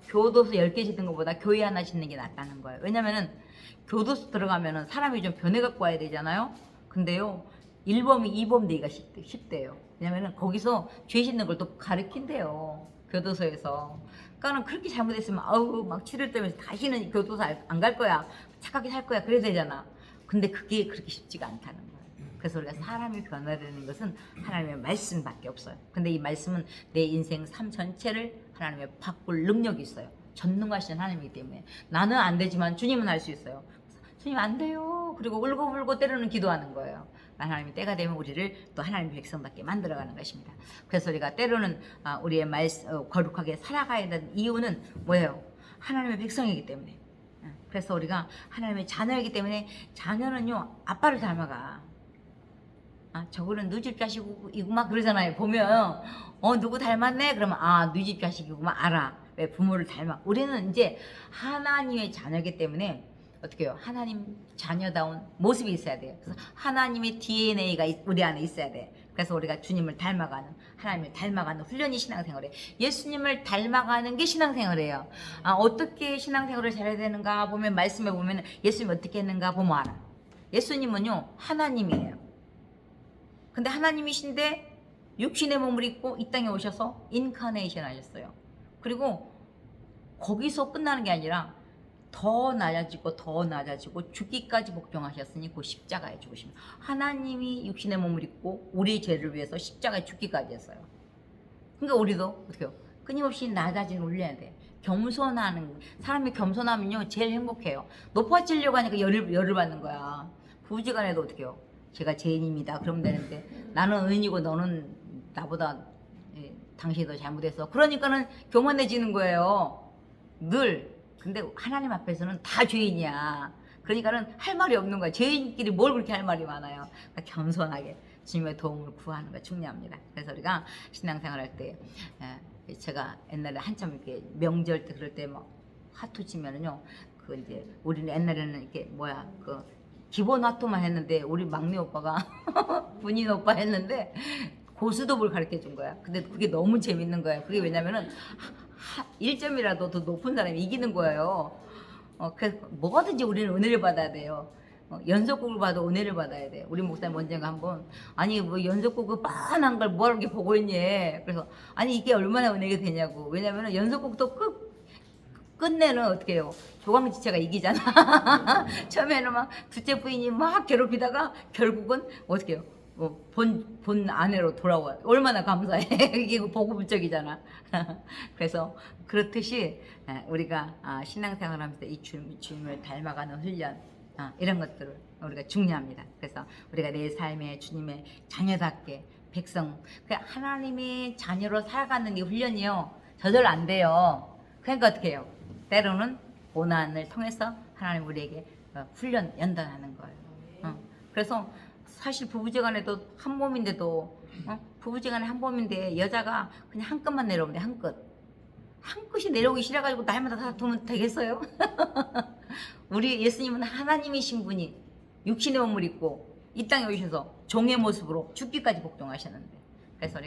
교도소 10개 짓는 것보다 교회 하나 짓는 게 낫다는 거예요. 왜냐면은 교도소 들어가면은 사람이 좀 변해갖고 와야 되잖아요. 근데요 1범이 2범 되기가 쉽대요. 왜냐면은 거기서 죄 짓는 걸 또 가르친대요. 교도소에서. 그러니까는 그렇게 잘못했으면 아우 막 치를 때면서 다시는 교도소 안 갈 거야. 착하게 살 거야. 그래야 되잖아. 근데 그게 그렇게 쉽지가 않다는 거예요. 그래서 우리가 사람이 변화되는 것은 하나님의 말씀밖에 없어요. 근데 이 말씀은 내 인생 삶 전체를 하나님의 바꿀 능력이 있어요. 전능하신 하나님이기 때문에 나는 안 되지만 주님은 할 수 있어요. 주님 안 돼요. 그리고 울고불고 때로는 기도하는 거예요. 하나님이 때가 되면 우리를 또 하나님의 백성답게 만들어가는 것입니다. 그래서 우리가 때로는 우리의 거룩하게 살아가야 되는 이유는 뭐예요? 하나님의 백성이기 때문에. 그래서 우리가 하나님의 자녀이기 때문에 자녀는요 아빠를 닮아가. 저거는 너 집 자식이구만 그러잖아요. 보면 누구 닮았네? 그러면 너 집 자식이구만 알아. 왜 부모를 닮아. 우리는 이제 하나님의 자녀이기 때문에 어떻게 해요? 하나님 자녀다운 모습이 있어야 돼요. 그래서 하나님의 DNA가 우리 안에 있어야 돼. 그래서 우리가 주님을 닮아가는 하나님을 닮아가는 훈련이 신앙생활이에요. 예수님을 닮아가는 게 신앙생활이에요. 어떻게 신앙생활을 잘해야 되는가 보면 말씀에 보면 예수님이 어떻게 했는가 보면 알아. 예수님은요 하나님이에요. 근데 하나님이신데 육신의 몸을 입고 이 땅에 오셔서 인카네이션 하셨어요. 그리고 거기서 끝나는 게 아니라 더 낮아지고 더 낮아지고 죽기까지 복종하셨으니 그 십자가에 죽으시면 하나님이 육신의 몸을 입고 우리의 죄를 위해서 십자가에 죽기까지 했어요. 그러니까 우리도 어떻게 해요? 끊임없이 낮아진 올려야 돼. 겸손하는 사람이 겸손하면요 제일 행복해요. 높아지려고 하니까 열을 받는 거야. 부부지간에도 어떻게 해요? 제가 죄인입니다. 그러면 되는데 나는 의인이고 너는 나보다 당신이 더 잘못했어. 그러니까는 교만해지는 거예요. 늘. 근데 하나님 앞에서는 다 죄인이야. 그러니까는 할 말이 없는 거야. 죄인끼리 뭘 그렇게 할 말이 많아요. 그러니까 겸손하게 주님의 도움을 구하는 거 중요합니다. 그래서 우리가 신앙생활할 때 제가 옛날에 한참 이렇게 명절 때 그럴 때 막 화투 치면은요 그 이제 우리는 옛날에는 이렇게 그 기본 화투만 했는데 우리 막내 오빠가 군인 오빠 했는데 고수톱을 가르쳐 준 거야. 근데 그게 너무 재밌는 거야. 그게 왜냐면은 1점이라도 더 높은 사람이 이기는 거예요. 그래서 뭐든지 우리는 은혜를 받아야 돼요. 연속극을 봐도 은혜를 받아야 돼. 우리 목사님 언젠가 한번 아니 뭐 연속극 뻔한 걸 뭐하러 이렇게 보고 있니? 그래서 아니 이게 얼마나 은혜가 되냐고. 왜냐면은 연속극도 끝내는 어떻게 해요? 조광지체가 이기잖아. 처음에는 막 둘째 부인이 막 괴롭히다가 결국은 어떻게 해요? 본 아내로 돌아와. 얼마나 감사해. 이게 보고불적이잖아. 그래서 그렇듯이 우리가 신앙생활하면서 이 주님을 닮아가는 훈련 이런 것들을 우리가 중요합니다. 그래서 우리가 내 삶에 주님의 자녀답게 백성 하나님의 자녀로 살아가는 이 훈련이요 저절로 안 돼요. 그러니까 어떻게 해요? 때로는 고난을 통해서 하나님 우리에게 훈련 연단하는 거예요. 그래서 사실 부부지간에도 한 몸인데도 부부지간에 한 몸인데 여자가 그냥 한 끗만 내려오면 돼. 한 끝이 내려오기 싫어가지고 날마다 다 두면 되겠어요? 우리 예수님은 하나님이신 분이 육신의 몸을 입고 이 땅에 오셔서 종의 모습으로 죽기까지 복종하셨는데 그래서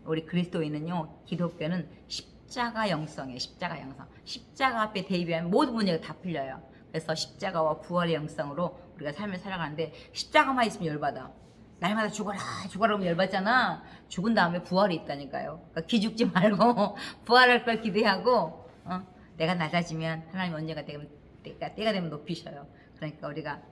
우리 그리스도인은요 기독교는 십자가 영성이에요. 십자가 영성. 십자가 앞에 대비하면 모든 문제가 다 풀려요. 그래서 십자가와 부활의 영성으로 우리가 삶을 살아가는데 십자가만 있으면 열받아. 날마다 죽어라 그러면 열받잖아. 죽은 다음에 부활이 있다니까요. 그러니까 기죽지 말고 부활할 걸 기대하고 내가 낮아지면 하나님 언젠가 때가 되면 높이셔요. 그러니까 우리가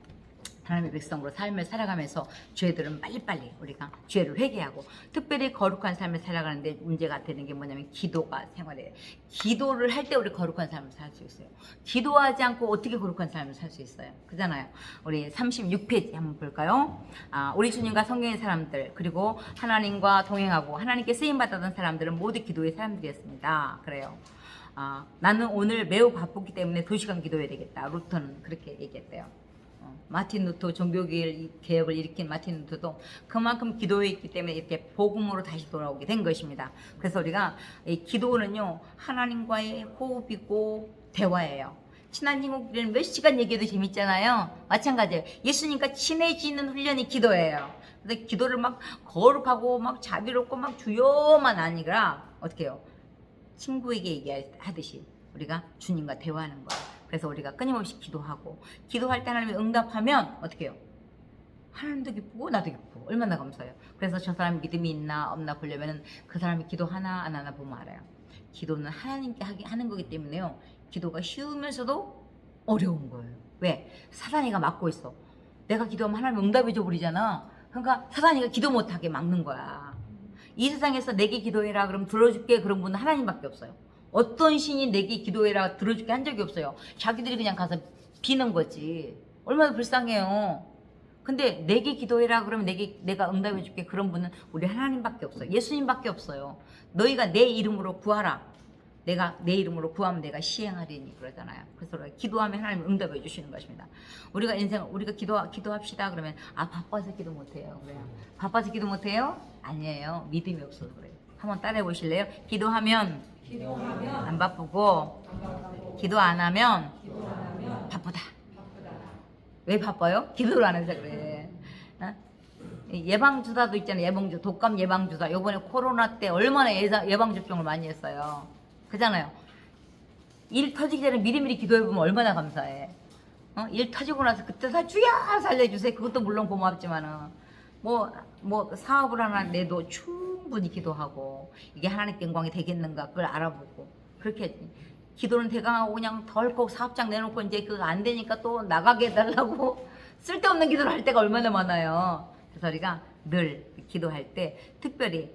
하나님의 백성으로 삶을 살아가면서 죄들은 빨리빨리 우리가 죄를 회개하고 특별히 거룩한 삶을 살아가는데 문제가 되는 게 뭐냐면 기도가 생활이에요. 기도를 할 때 우리 거룩한 삶을 살 수 있어요. 기도하지 않고 어떻게 거룩한 삶을 살 수 있어요? 그잖아요. 우리 36페이지 한번 볼까요? 우리 주님과 성경의 사람들 그리고 하나님과 동행하고 하나님께 쓰임받았던 사람들은 모두 기도의 사람들이었습니다. 그래요. 나는 오늘 매우 바쁘기 때문에 2시간 기도해야 되겠다. 루터는 그렇게 얘기했대요. 마틴 루터 종교개혁을 일으킨 마틴 루터도 그만큼 기도했기 때문에 이렇게 복음으로 다시 돌아오게 된 것입니다. 그래서 우리가 이 기도는요 하나님과의 호흡이고 대화예요. 친한 친구들은 몇 시간 얘기해도 재밌잖아요. 마찬가지예요. 예수님과 친해지는 훈련이 기도예요. 근데 기도를 막 거룩하고 막 자비롭고 막 주여만 아니라 어떻게 해요? 친구에게 얘기하듯이 우리가 주님과 대화하는 거예요. 그래서 우리가 끊임없이 기도하고 기도할 때 하나님이 응답하면 어떻게 해요? 하나님도 기쁘고 나도 기쁘고 얼마나 감사해요. 그래서 저 사람이 믿음이 있나 없나 보려면 그 사람이 기도하나 안 하나 보면 알아요. 기도는 하나님께 하는 거기 때문에요. 기도가 쉬우면서도 어려운 거예요. 왜? 사단이가 막고 있어. 내가 기도하면 하나님 응답해 줘 버리잖아. 그러니까 사단이가 기도 못하게 막는 거야. 이 세상에서 내게 기도해라 그럼 들어줄게 그런 분은 하나님밖에 없어요. 어떤 신이 내게 기도해라 들어줄게 한 적이 없어요. 자기들이 그냥 가서 비는 거지. 얼마나 불쌍해요. 근데 내게 기도해라 그러면 내가 응답해 줄게 그런 분은 우리 하나님밖에 없어요. 예수님밖에 없어요. 너희가 내 이름으로 구하라. 내가 내 이름으로 구하면 내가 시행하리니 그러잖아요. 그래서 우리가 기도하면 하나님 응답해 주시는 것입니다. 우리가 기도합시다 그러면 바빠서 기도 못해요. 그래요. 바빠서 기도 못해요? 아니에요. 믿음이 없어서 그래요. 한번 따라해 보실래요? 기도하면 안 바쁘고 기도 안 하면 바쁘다. 왜 바빠요? 기도를 안 해서 그래. 예방주사도 있잖아요. 예방주사, 독감 예방주사. 요번에 코로나 때 얼마나 예방접종을 많이 했어요. 그잖아요. 일 터지기 전에 미리미리 기도해보면 얼마나 감사해. 일 터지고 나서 그때 주야 살려주세요. 그것도 물론 고맙지만은 뭐 사업을 하나 내도 충분히 기도하고 이게 하나님께 영광이 되겠는가 그걸 알아보고 그렇게 기도는 대강하고 그냥 덜컥 사업장 내놓고 이제 그거 안 되니까 또 나가게 해달라고 쓸데없는 기도를 할 때가 얼마나 많아요. 그래서 우리가 늘 기도할 때 특별히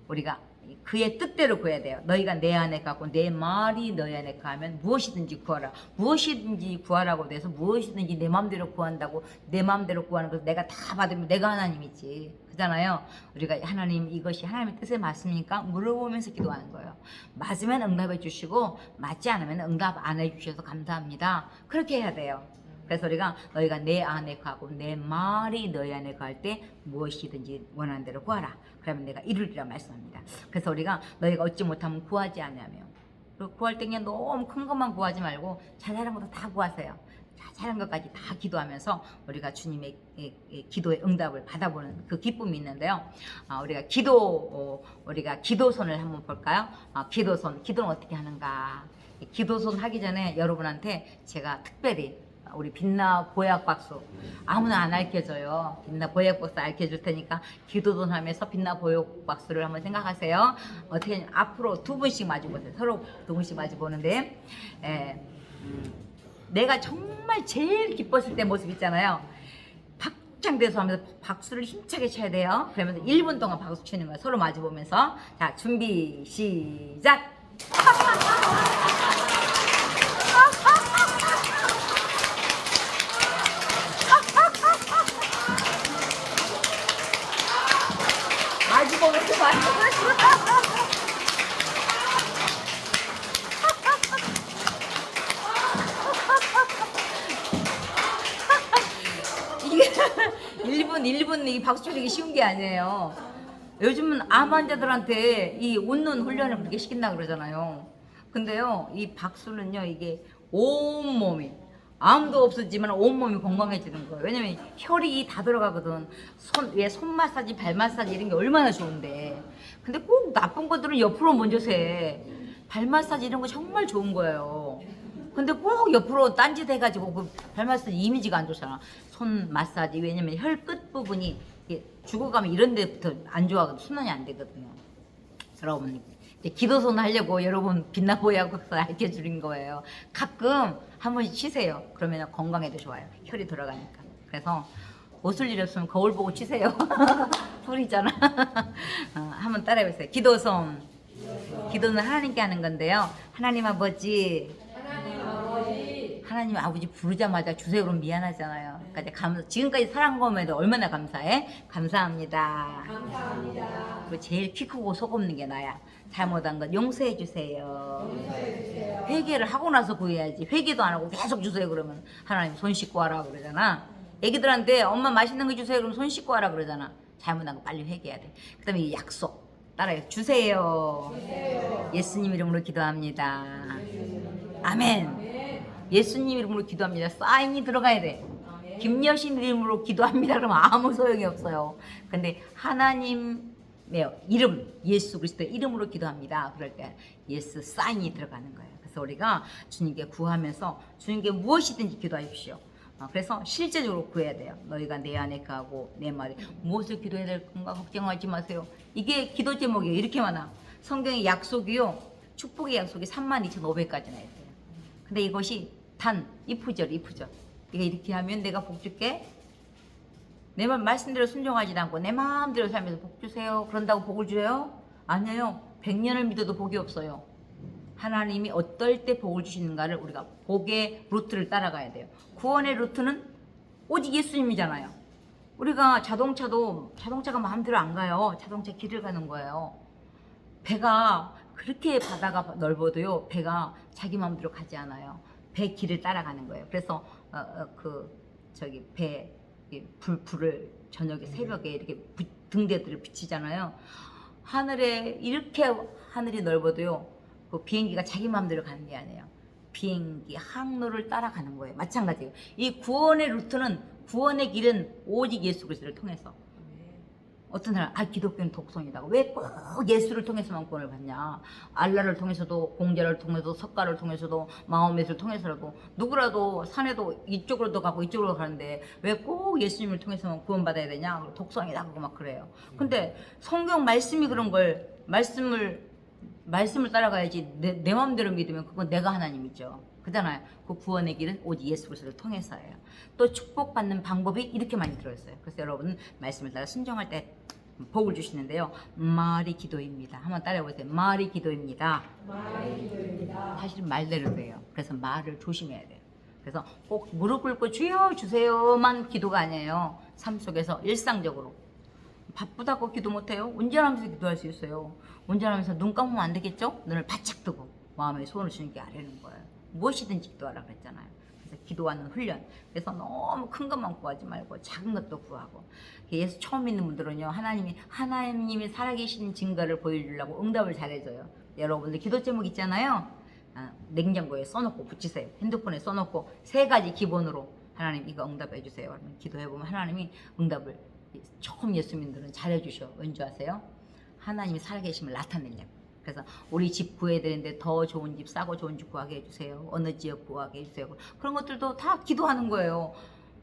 우리가 그의 뜻대로 구해야 돼요. 너희가 내 안에 갖고 내 말이 너희 안에 가면 무엇이든지 구하라. 무엇이든지 구하라고 돼서 무엇이든지 내 마음대로 구한다고 내 마음대로 구하는 것을 내가 다 받으면 내가 하나님이지. 그잖아요. 우리가 하나님 이것이 하나님의 뜻에 맞습니까? 물어보면서 기도하는 거예요. 맞으면 응답해 주시고 맞지 않으면 응답 안 해주셔서 감사합니다. 그렇게 해야 돼요. 그래서 우리가 너희가 내 안에 가고 내 말이 너희 안에 갈 때 무엇이든지 원하는 대로 구하라. 그러면 내가 이루리라 말씀합니다. 그래서 우리가 너희가 얻지 못하면 구하지 않으며 구할 때 그냥 너무 큰 것만 구하지 말고 자잘한 것도 다 구하세요. 자잘한 것까지 다 기도하면서 우리가 주님의 기도의 응답을 받아보는 그 기쁨이 있는데요. 우리가 기도손을 한번 볼까요? 기도손, 기도는 어떻게 하는가? 기도손 하기 전에 여러분한테 제가 특별히 우리 빛나 보약 박수 아무나 안 알려줘요. 빛나 보약 박수 알려줄 테니까 기도돈 하면서 빛나 보약 박수를 한번 생각하세요. 어떻게 앞으로 두 분씩 마주보세요. 서로 두 분씩 마주보는데 내가 정말 제일 기뻤을 때 모습 있잖아요. 박장대소 하면서 박수를 힘차게 쳐야 돼요. 그러면서 1분 동안 박수 치는 거예요. 서로 마주보면서. 자, 준비 시작. 마주보면서 이게 1분 이 박수 치기 쉬운 게 아니에요. 요즘은 암 환자들한테 이 웃는 훈련을 그렇게 시킨다 그러잖아요. 근데요, 이 박수는요, 이게 온몸이 암도 없어지만 온몸이 건강해지는 거예요. 왜냐면 혈이 다 들어가거든. 손 마사지, 발 마사지 이런 게 얼마나 좋은데. 근데 꼭 나쁜 것들은 옆으로 먼저 세. 발 마사지 이런 거 정말 좋은 거예요. 근데 꼭 옆으로 딴짓 해가지고 그 발 마사지 이미지가 안 좋잖아. 손 마사지, 왜냐면 혈 끝 부분이 죽어가면 이런 데부터 안 좋아하거든. 순환이 안 되거든요. 여러분 기도손 하려고 여러분 빛나보야고 알려드린 거예요. 가끔 한 번씩 치세요. 그러면 건강에도 좋아요. 혈이 돌아가니까. 그래서 웃을 일 없으면 거울 보고 치세요. 둘이잖아. 한번 따라해보세요. 기도손. 기도는 하나님께 하는 건데요. 하나님 아버지 부르자마자 주세요 그러면 미안하잖아요. 그러니까 지금까지 살아온 것에도 얼마나 감사해? 감사합니다. 감사합니다. 그리고 제일 키 크고 속 없는 게 나야. 잘못한 것 용서해 주세요. 회개를 하고 나서 구해야지. 회개도 안 하고 계속 주세요 그러면 하나님 손 씻고 하라 그러잖아. 애기들한테 엄마 맛있는 거 주세요 그러면 손 씻고 하라 그러잖아. 잘못한 거 빨리 회개해야 돼. 그 다음에 이 약속 따라해 주세요. 예수님 이름으로 기도합니다. 아멘. 예수님 이름으로 기도합니다. 사인이 들어가야 돼. 김여신 이름으로 기도합니다. 그러면 아무 소용이 없어요. 근데 하나님의 이름, 예수 그리스도의 이름으로 기도합니다. 그럴 때 예수 사인이 들어가는 거예요. 그래서 우리가 주님께 구하면서 주님께 무엇이든지 기도하십시오. 그래서 실제적으로 구해야 돼요. 너희가 내 안에 가고 내 말이 무엇을 기도해야 될 건가 걱정하지 마세요. 이게 기도 제목이에요. 이렇게 많아. 성경의 약속이요. 축복의 약속이 32,500가지나 있어요. 근데 이것이 단 이프절. 이게 이렇게 하면 내가 복 줄게. 내 말씀대로 순종하지 않고 내 마음대로 살면서 복 주세요. 그런다고 복을 줘요? 아니에요. 100년을 믿어도 복이 없어요. 하나님이 어떨 때 복을 주시는가를 우리가 복의 루트를 따라가야 돼요. 구원의 루트는 오직 예수님이잖아요. 우리가 자동차가 마음대로 안 가요. 자동차 길을 가는 거예요. 배가 그렇게 바다가 넓어도요. 배가 자기 마음대로 가지 않아요. 배 길을 따라가는 거예요. 그래서 배 불을 저녁에 새벽에 이렇게 등대들을 비치잖아요. 이렇게 하늘이 넓어도요. 그 비행기가 자기 마음대로 가는 게 아니에요. 비행기 항로를 따라가는 거예요. 마찬가지예요. 이 구원의 루트는 구원의 길은 오직 예수 그리스도를 통해서. 어떤 사람, 기독교는 독성이다. 왜 꼭 예수를 통해서만 구원을 받냐? 알라를 통해서도, 공자를 통해서도, 석가를 통해서도, 마호메트를 통해서라도, 누구라도 산에도 이쪽으로도 가고 이쪽으로 가는데 왜 꼭 예수님을 통해서만 구원받아야 되냐? 독성이다. 그거 막 그래요. 근데 성경 말씀이 그런 걸, 말씀을 따라가야지. 내 마음대로 믿으면 그건 내가 하나님이죠. 그잖아요. 그 구원의 길은 오직 예수 그리스도를 통해서예요. 또 축복받는 방법이 이렇게 많이 들어있어요. 그래서 여러분은 말씀을 따라 순종할 때 복을 주시는데요. 말이 기도입니다. 한번 따라해보세요. 말이 기도입니다. 말이 기도입니다. 사실은 말대로 돼요. 그래서 말을 조심해야 돼요. 그래서 꼭 무릎 꿇고 주여 주세요만 기도가 아니에요. 삶 속에서 일상적으로 바쁘다고 기도 못해요. 운전하면서 기도할 수 있어요. 운전하면서 눈 감으면 안 되겠죠? 눈을 바짝 뜨고 마음에 소원을 주는 게 아뢰는 거예요. 무엇이든지 기도하라 그랬잖아요. 그래서 기도하는 훈련. 그래서 너무 큰 것만 구하지 말고 작은 것도 구하고. 예수 처음 믿는 분들은요, 하나님이 살아계신 증거를 보여주려고 응답을 잘해줘요. 여러분들 기도 제목 있잖아요. 냉장고에 써놓고 붙이세요. 핸드폰에 써놓고 3가지 기본으로 하나님 이거 응답해 주세요. 그러면 기도해보면 하나님이 응답을 처음 예수 믿는 잘해주셔. 왠지 아세요? 하나님이 살아계심을 나타내려고. 그래서 우리 집 구해야 되는데 더 좋은 집, 싸고 좋은 집 구하게 해주세요. 어느 지역 구하게 해주세요. 그런 것들도 다 기도하는 거예요.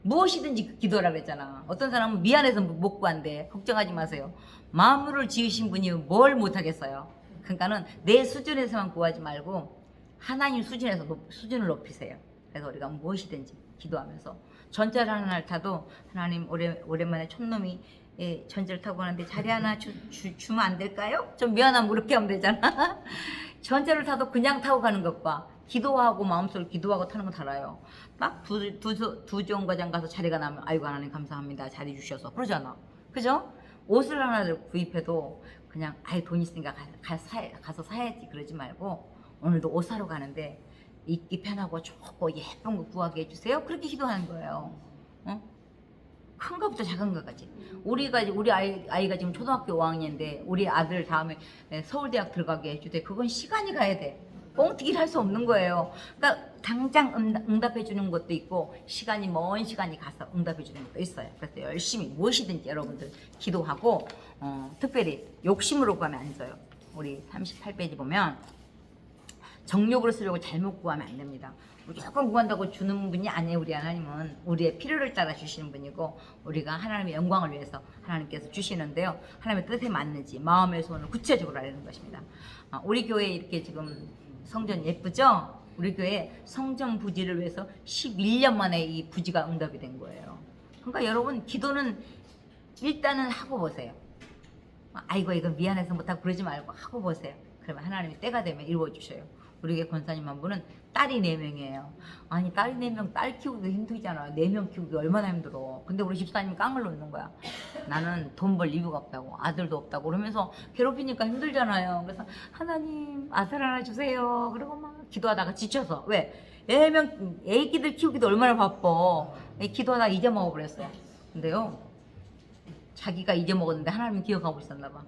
무엇이든지 기도하라 그랬잖아. 어떤 사람은 미안해서 못 구한대. 걱정하지 마세요. 만물을 지으신 분이 뭘 못하겠어요. 그러니까는 내 수준에서만 구하지 말고 하나님 수준에서 수준을 높이세요. 그래서 우리가 무엇이든지 기도하면서 전차를 하나 타도 하나님 오랜만에 촌놈이 전차를 타고 가는데 자리 하나 주면 안 될까요? 좀 미안하면 그렇게 하면 되잖아. 전차를 타도 그냥 타고 가는 것과 기도하고 마음속으로 기도하고 타는 거 달라요. 막 두 정거장 가서 자리가 나면 아이고 하나님 감사합니다 자리 주셔서 그러잖아. 그죠? 옷을 하나 구입해도 그냥 돈 있으니까 가서 사야지 그러지 말고 오늘도 옷 사러 가는데 입기 편하고 좋고 예쁜 거 구하게 해주세요. 그렇게 기도하는 거예요. 큰 거부터 작은 거까지. 우리 아이가 지금 초등학교 5학년인데 우리 아들 다음에 서울대학 들어가게 해주되 그건 시간이 가야 돼. 뻥튀기를 할 수 없는 거예요. 그러니까 당장 응답해 주는 것도 있고 먼 시간이 가서 응답해 주는 것도 있어요. 그래서 열심히 무엇이든지 여러분들 기도하고 특별히 욕심으로 구하면 안 돼요. 우리 38페이지 보면 정욕으로 쓰려고 잘못 구하면 안 됩니다. 무조건 구한다고 주는 분이 아니에요. 우리 하나님은 우리의 필요를 따라 주시는 분이고 우리가 하나님의 영광을 위해서 하나님께서 주시는데요. 하나님의 뜻에 맞는지 마음의 소원을 구체적으로 알리는 것입니다. 우리 교회 이렇게 지금 성전 예쁘죠? 우리 교회 성전 부지를 위해서 11년 만에 이 부지가 응답이 된 거예요. 그러니까 여러분 기도는 일단은 하고 보세요. 아이고 이거 미안해서 못하고 그러지 말고 하고 보세요. 그러면 하나님이 때가 되면 이루어주셔요. 우리 교회 권사님 한 분은 딸이 4명이에요. 아니 딸이 4명, 딸 키우기도 힘들잖아. 4명 키우기 얼마나 힘들어. 근데 우리 집사님이 깡을 놓는 거야. 나는 돈 벌 이유가 없다고, 아들도 없다고 그러면서 괴롭히니까 힘들잖아요. 그래서 하나님 아들 하나 주세요. 그리고 막 기도하다가 지쳐서 왜? 4명 애기들 키우기도 얼마나 바빠. 기도하다가 잊어먹어버렸어요. 근데요 자기가 잊어먹었는데 하나님이 기억하고 있었나 봐.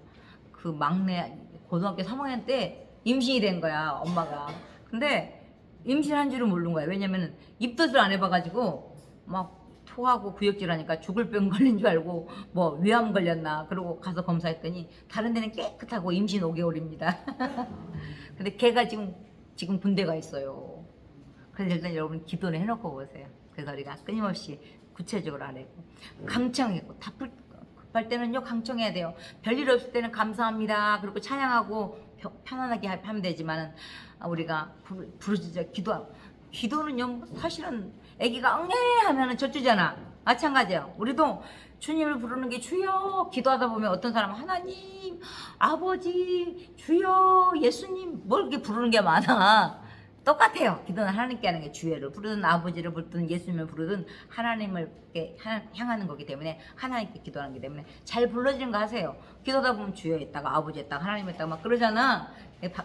그 막내 고등학교 3학년 때 임신이 된 거야 엄마가. 근데 임신한 줄은 모르는 거야. 왜냐면은 입덧을 안 해봐가지고 막 토하고 구역질하니까 죽을 병 걸린 줄 알고 뭐 위암 걸렸나 그러고 가서 검사했더니 다른 데는 깨끗하고 임신 5개월입니다. 근데 걔가 지금 군대가 있어요. 그래서 일단 여러분 기도를 해놓고 보세요. 그래서 우리가 끊임없이 구체적으로 안 했고 강청했고 급할 때는요 강청해야 돼요. 별일 없을 때는 감사합니다. 그리고 찬양하고 편안하게 하면 되지만은 우리가 부르짖어 기도는요 사실은 아기가 엉해 하면은 젖주잖아. 마찬가지예요. 우리도 주님을 부르는 게 주여 기도하다 보면 어떤 사람은 하나님 아버지 주여 예수님 뭘 이렇게 부르는 게 많아. 똑같아요. 기도는 하나님께 하는 게 주여를 부르든 아버지를 부르든 예수님을 부르든 하나님을 향하는 거기 때문에 하나님께 기도하는 거기 때문에 잘 불러지는 거 하세요. 기도하다 보면 주여 했다가 아버지 했다가 하나님 했다가 막 그러잖아.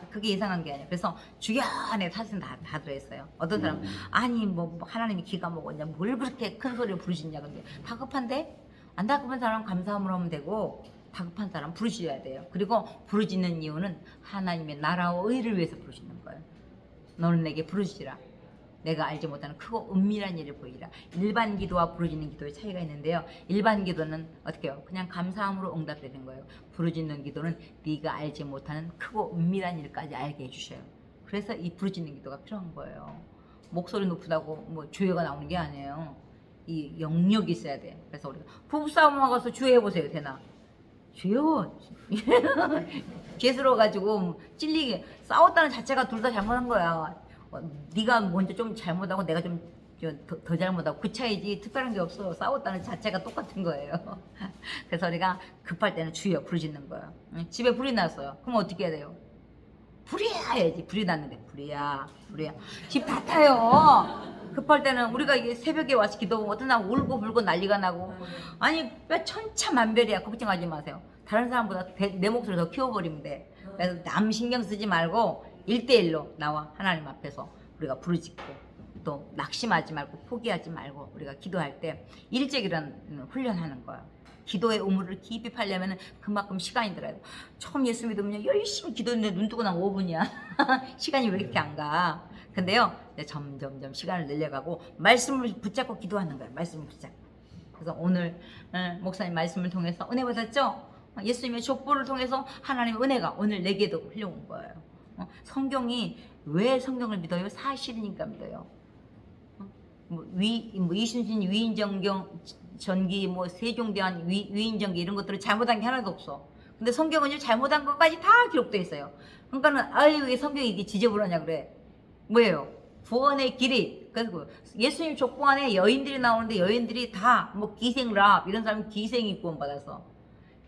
그게 이상한 게 아니야. 그래서 주여 안에 사실은 다 들어있어요. 어떤 사람 아니 뭐 하나님이 기가 먹었냐 뭘 그렇게 큰 소리로 부르시냐. 근데 다급한데 안 다급한 사람은 감사함으로 하면 되고 다급한 사람 부르셔야 돼요. 그리고 부르짖는 이유는 하나님의 나라와 의를 위해서 부르시는 거예요. 너는 내게 부르시라. 내가 알지 못하는 크고 은밀한 일을 보이라. 일반 기도와 부르짖는 기도의 차이가 있는데요. 일반 기도는 어떻게 해요? 그냥 감사함으로 응답되는 거예요. 부르짖는 기도는 네가 알지 못하는 크고 은밀한 일까지 알게 해주셔요. 그래서 이 부르짖는 기도가 필요한 거예요. 목소리 높다고 뭐 주여가 나오는 게 아니에요. 이 영역이 있어야 돼. 그래서 우리가 부부싸움하고 가서 주여 해보세요. 되나? 주여 죄스러워가지고 찔리게 싸웠다는 자체가 둘 다 잘못한 거야. 네가 먼저 좀 잘못하고 내가 좀 더 잘못하고 그 차이지 특별한 게 없어. 싸웠다는 자체가 똑같은 거예요. 그래서 우리가 급할 때는 주여 부르짖는 거예요. 집에 불이 났어요. 그럼 어떻게 해야 돼요? 불이야 해야지. 불이 났는데 불이야 집 다 타요. 급할 때는 우리가 이게 새벽에 와서 기도하고 어떤 날 울고 불고 난리가 나고 아니 왜 천차만별이야. 걱정하지 마세요. 다른 사람보다 내 목소리 더 키워버리면 돼. 그래서 남 신경 쓰지 말고 1대1로 나와 하나님 앞에서 우리가 부르짖고 또 낙심하지 말고 포기하지 말고 우리가 기도할 때 일제기란 훈련하는 거야. 기도의 우물을 깊이 파려면 그만큼 시간이 들어야 돼. 처음 예수 믿으면 열심히 기도했는데 눈 뜨고 난 5분이야. 시간이 왜 이렇게 안 가? 근데요, 점점 시간을 늘려가고 말씀을 붙잡고 기도하는 거야. 말씀을 붙잡고. 그래서 오늘 목사님 말씀을 통해서 은혜 받았죠? 예수님의 족보를 통해서 하나님의 은혜가 오늘 내게도 흘려온 거예요. 성경이 왜 성경을 믿어요? 사실이니까 믿어요. 이순신 위인전경 전기 세종대왕 위인전기 이런 것들은 잘못한 게 하나도 없어. 근데 성경은 잘못한 것까지 다 기록되어 있어요. 그러니까는 아유 왜 성경이 이게 지저분하냐 그래. 뭐예요? 구원의 길이. 그래서 예수님 족보 안에 여인들이 나오는데 여인들이 다 기생랍 이런 사람이 기생이 구원받아서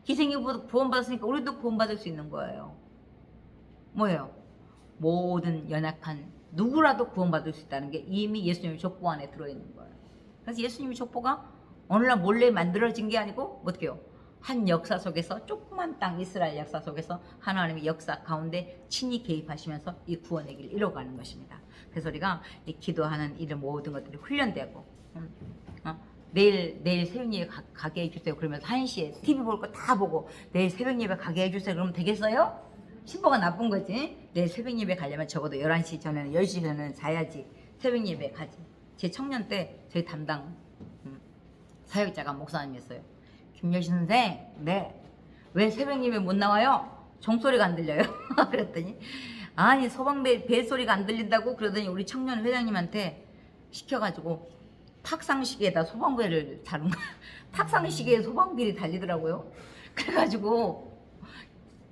기생이 구원받았으니까 우리도 구원받을 수 있는 거예요. 뭐예요? 모든 연약한 누구라도 구원받을 수 있다는 게 이미 예수님의 족보 안에 들어있는 거예요. 그래서 예수님의 족보가 오늘날 몰래 만들어진 게 아니고 어떻게 해요? 한 역사 속에서 조그만 땅 이스라엘 역사 속에서 하나님의 역사 가운데 친히 개입하시면서 이 구원의 길을 이뤄가는 것입니다. 그래서 우리가 이 기도하는 이런 모든 것들이 훈련되고 내일 새벽 예배 가게 해주세요. 그러면서 1시에 TV 볼 거 다 보고 내일 새벽 예배 가게 해주세요. 그러면 되겠어요? 신보가 나쁜 거지. 내일 새벽 예배 가려면 적어도 11시 전에는 10시 전에는 자야지 새벽 예배 가지. 제 청년 때 저희 담당 사역자가 목사님이었어요. 김여신 선생, 네. 왜 새벽 예배 못 나와요? 종소리가 안 들려요. 그랬더니 아니 소방배 벨소리가 안 들린다고 그러더니 우리 청년 회장님한테 시켜가지고 탁상시계에다 소방배를 다룬 거야. 탁상시계에 소방벨이 달리더라고요. 그래가지고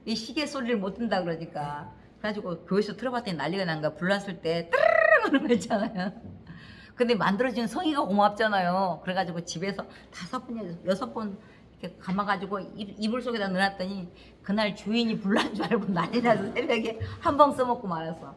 이 시계 소리를 못 듣는다 그러니까 그래가지고 교회에서 틀어봤더니 난리가 난 거야. 불났을 때 따르르르 하는 거 있잖아요. 근데 만들어진 성의가 고맙잖아요. 그래가지고 집에서 5번, 6번 이렇게 감아가지고 이불 속에다 넣어놨더니 그날 주인이 불난 줄 알고 난리 나서 새벽에 한 번 써먹고 말았어.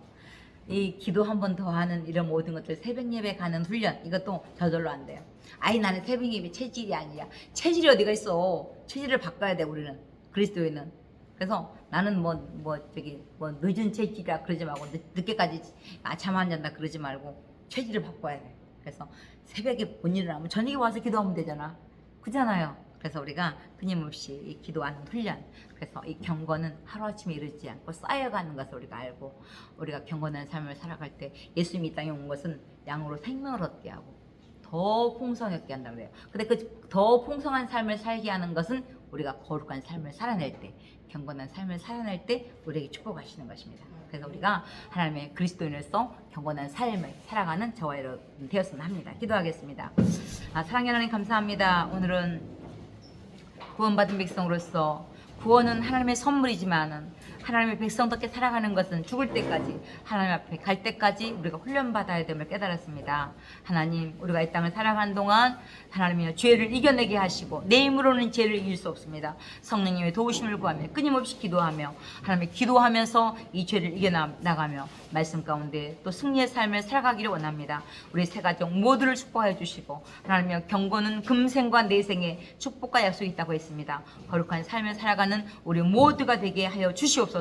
이 기도 한 번 더 하는 이런 모든 것들 새벽 예배 가는 훈련 이것도 저절로 안 돼요. 아니 나는 새벽 예배 체질이 아니야. 체질이 어디가 있어. 체질을 바꿔야 돼 우리는. 그리스도인은. 그래서 나는 늦은 체질이라 그러지 말고 늦게까지 잠 안 잔다 그러지 말고 체질을 바꿔야 돼. 그래서 새벽에 못 일어나면 저녁에 와서 기도하면 되잖아. 그잖아요. 그래서 우리가 끊임없이 이 기도하는 훈련. 그래서 이 경건은 하루아침에 이르지 않고 쌓여가는 것을 우리가 알고 우리가 경건한 삶을 살아갈 때 예수님이 이 땅에 온 것은 양으로 생명을 얻게 하고 더 풍성하게 한다고 그래요. 근데 그 더 풍성한 삶을 살게 하는 것은 우리가 거룩한 삶을 살아낼 때 경건한 삶을 살아낼 때 우리에게 축복하시는 것입니다. 그래서 우리가 하나님의 그리스도인으로서 경건한 삶을 살아가는 저와 여러분 되었으면 합니다. 기도하겠습니다. 사랑하는 하나님 감사합니다. 오늘은 구원받은 백성으로서 구원은 하나님의 선물이지만 하나님의 백성답게 살아가는 것은 죽을 때까지 하나님 앞에 갈 때까지 우리가 훈련받아야 됨을 깨달았습니다. 하나님 우리가 이 땅을 살아가는 동안 하나님이여 죄를 이겨내게 하시고 내 힘으로는 죄를 이길 수 없습니다. 성령님의 도우심을 구하며 끊임없이 기도하며 하나님의 기도하면서 이 죄를 이겨나가며 말씀 가운데 또 승리의 삶을 살아가기를 원합니다. 우리 새 가족 모두를 축복하여 주시고 하나님이여 경건은 금생과 내생에 축복과 약속이 있다고 했습니다. 거룩한 삶을 살아가는 우리 모두가 되게 하여 주시옵소서.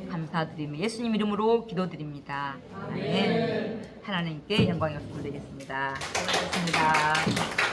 감사드리며 예수님 이름으로 기도드립니다. 아멘. 하나님께 영광이 없음을 드리겠습니다. 고맙습니다.